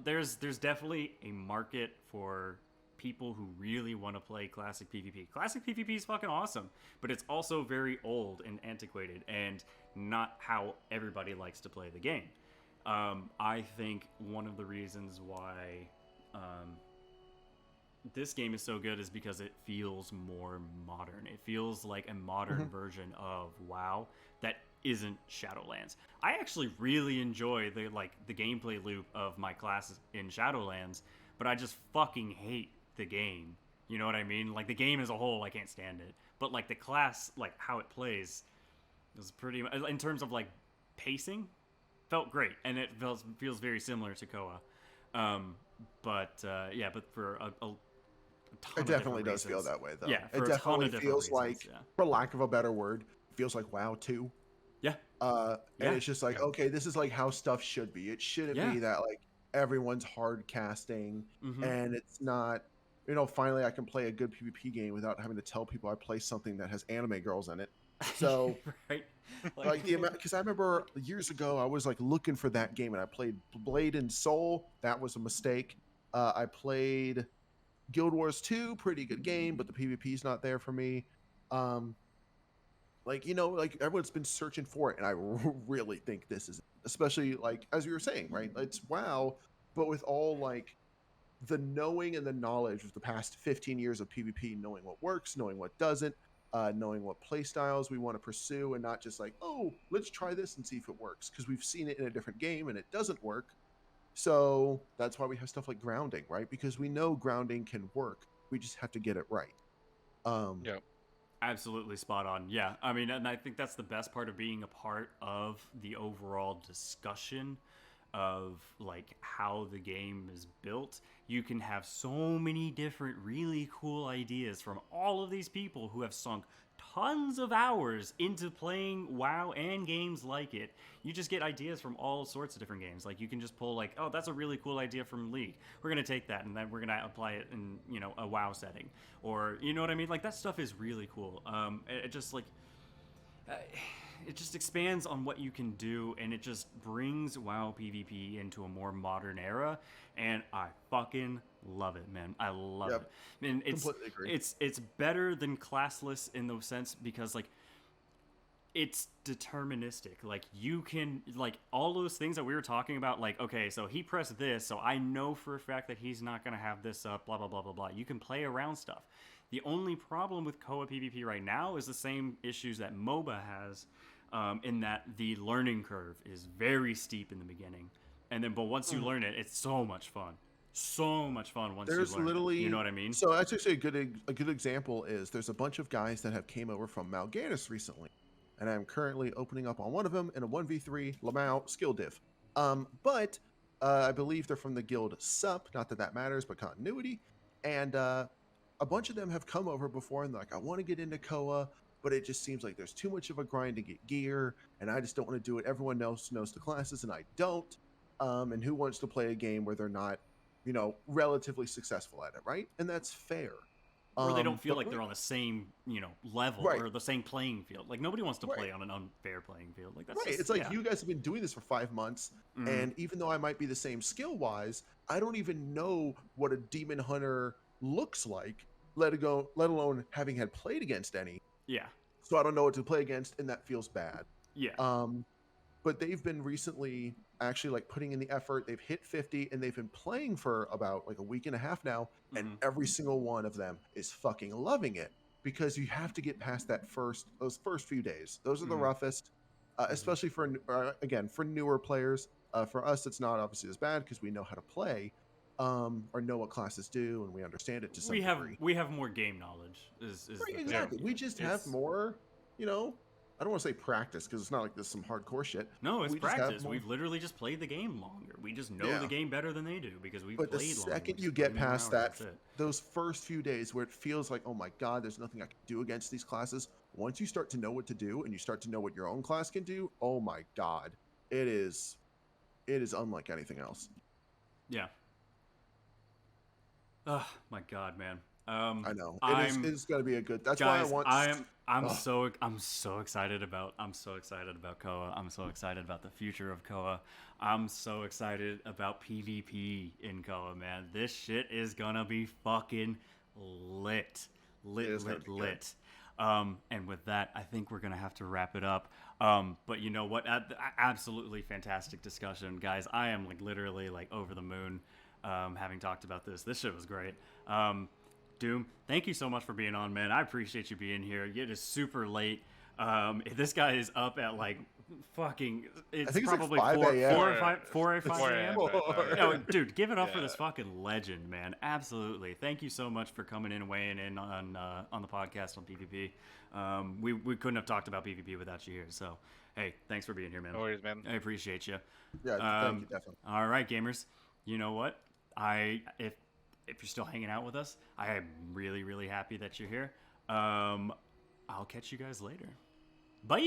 there's definitely a market for people who really want to play classic PvP. Classic PvP is fucking awesome, but it's also very old and antiquated and not how everybody likes to play the game. I think one of the reasons why this game is so good is because it feels more modern. It feels like a modern version of WoW that isn't Shadowlands. I actually really enjoy the gameplay loop of my classes in Shadowlands, but I just fucking hate the game. You know what I mean? Like, the game as a whole, I can't stand it. But like the class, like how it plays, is pretty, in terms of like pacing, felt great, and it feels very similar to CoA. But for a ton
It
of
definitely
different
does feel
reasons.
that way, though.
Yeah,
It
for a ton
definitely
of different
feels
reasons,
like,
yeah.
for lack of a better word, it feels like WoW 2.
Yeah.
And
Yeah.
it's just like, okay, this is like how stuff should be. It shouldn't
Yeah.
be that like everyone's hard casting,
Mhm.
and it's not. Finally, I can play a good PvP game without having to tell people I play something that has anime girls in it. So,
right.
like the amount, because I remember years ago, I was like looking for that game, and I played Blade and Soul. That was a mistake. I played Guild Wars 2, pretty good game, but the PvP's not there for me. Like everyone's been searching for it, and I really think this is, especially like as you were saying, right? It's WoW, but with all like the knowing and the knowledge of the past 15 years of PvP, knowing what works, knowing what doesn't, knowing what play styles we want to pursue, and not just like, oh, let's try this and see if it works, because we've seen it in a different game and it doesn't work. So that's why we have stuff like grounding, right? Because we know grounding can work. We just have to get it right.
Yeah.
Absolutely spot on. Yeah. I mean, and I think that's the best part of being a part of the overall discussion of like how the game is built, you can have so many different really cool ideas from all of these people who have sunk tons of hours into playing WoW and games like it. You just get ideas from all sorts of different games. Like you can just pull like, oh, that's a really cool idea from League. We're gonna take that and then we're gonna apply it in, you know, a WoW setting, or you know what I mean? Like that stuff is really cool. It just like. It just expands on what you can do, and it just brings WoW PvP into a more modern era, and I fucking love it, man. I love it. And
Completely agree.
it's better than classless in the sense because like it's deterministic. Like you can like all those things that we were talking about, like, okay, so he pressed this, so I know for a fact that he's not gonna have this up, blah blah blah blah blah. You can play around stuff. The only problem with CoA PvP right now is the same issues that MOBA has, in that the learning curve is very steep in the beginning, and then but once you learn it, it's so much fun. So much fun once
There's
you learn
literally,
it. You know what I mean?
So that's actually a good example is there's a bunch of guys that have came over from Mal'Ganis recently, and I'm currently opening up on one of them in a 1v3 Lamau skill div. But I believe they're from the guild SUP, not that that matters, but continuity, and a bunch of them have come over before and they're like, I want to get into CoA, but it just seems like there's too much of a grind to get gear, and I just don't want to do it. Everyone else knows the classes, and I don't. And who wants to play a game where they're not, you know, relatively successful at it, right? And that's fair.
Or they don't feel
but
like they're on the same, you know, level
Right.
or the same playing field. Like nobody wants to
Right.
play on an unfair playing field. Like that's
right.
just,
It's like
yeah.
you guys have been doing this for 5 months,
Mhm.
and even though I might be the same skill wise, I don't even know what a demon hunter looks like, let alone having had played against any.
Yeah.
So I don't know what to play against, and that feels bad.
Yeah.
But they've been recently actually like putting in the effort. They've hit 50, and they've been playing for about like a week and a half now, and
Mhm.
every single one of them is fucking loving it, because you have to get past those first few days. Those are the
Mhm.
roughest, especially for again for newer players. For us, it's not obviously as bad because we know how to play, or know what classes do, and we understand it to some degree.
We have more game knowledge. Is
Right,
the thing.
exactly. We just have
It's-
more, you know. I don't want to say practice because it's not like this is some hardcore shit.
No, it's
We just have
practice.
more-
We've literally just played the game longer. We just know
Yeah.
the game better than they do because we've
But the
played longer.
second
We
you
just
get
play more
past
hours,
that,
that's it.
those first few days where it feels like, oh my god, there's nothing I can do against these classes. Once you start to know what to do and you start to know what your own class can do, oh my god, it is unlike anything else.
Yeah. Oh my god, man.
I know
I'm-
it's going to be a good. That's
Guys,
why I want.
I'm
Ugh.
so excited about CoA. I'm so excited about the future of CoA. I'm so excited about PvP in CoA, man. This shit is gonna be fucking lit.
It is gonna be good.
Lit. And with that, I think we're gonna have to wrap it up. But you know what? Absolutely fantastic discussion, guys. I am like literally like over the moon, having talked about this. This shit was great. Doom, thank you so much for being on, man. I appreciate you being here. It is super late. This guy is up at like fucking. It's
think it's like
probably
5 a.m.
4 or 5 a.m.
Four.
No, dude, give it up for
Yeah.
this fucking legend, man. Absolutely. Thank you so much for coming in and weighing in on the podcast on PvP. We couldn't have talked about PvP without you here. So, hey, thanks for being here, man.
No worries, man.
I appreciate you.
Yeah, thank you, definitely.
All right, gamers. You know what? If you're still hanging out with us, I am really, really happy that you're here. I'll catch you guys later. Bye.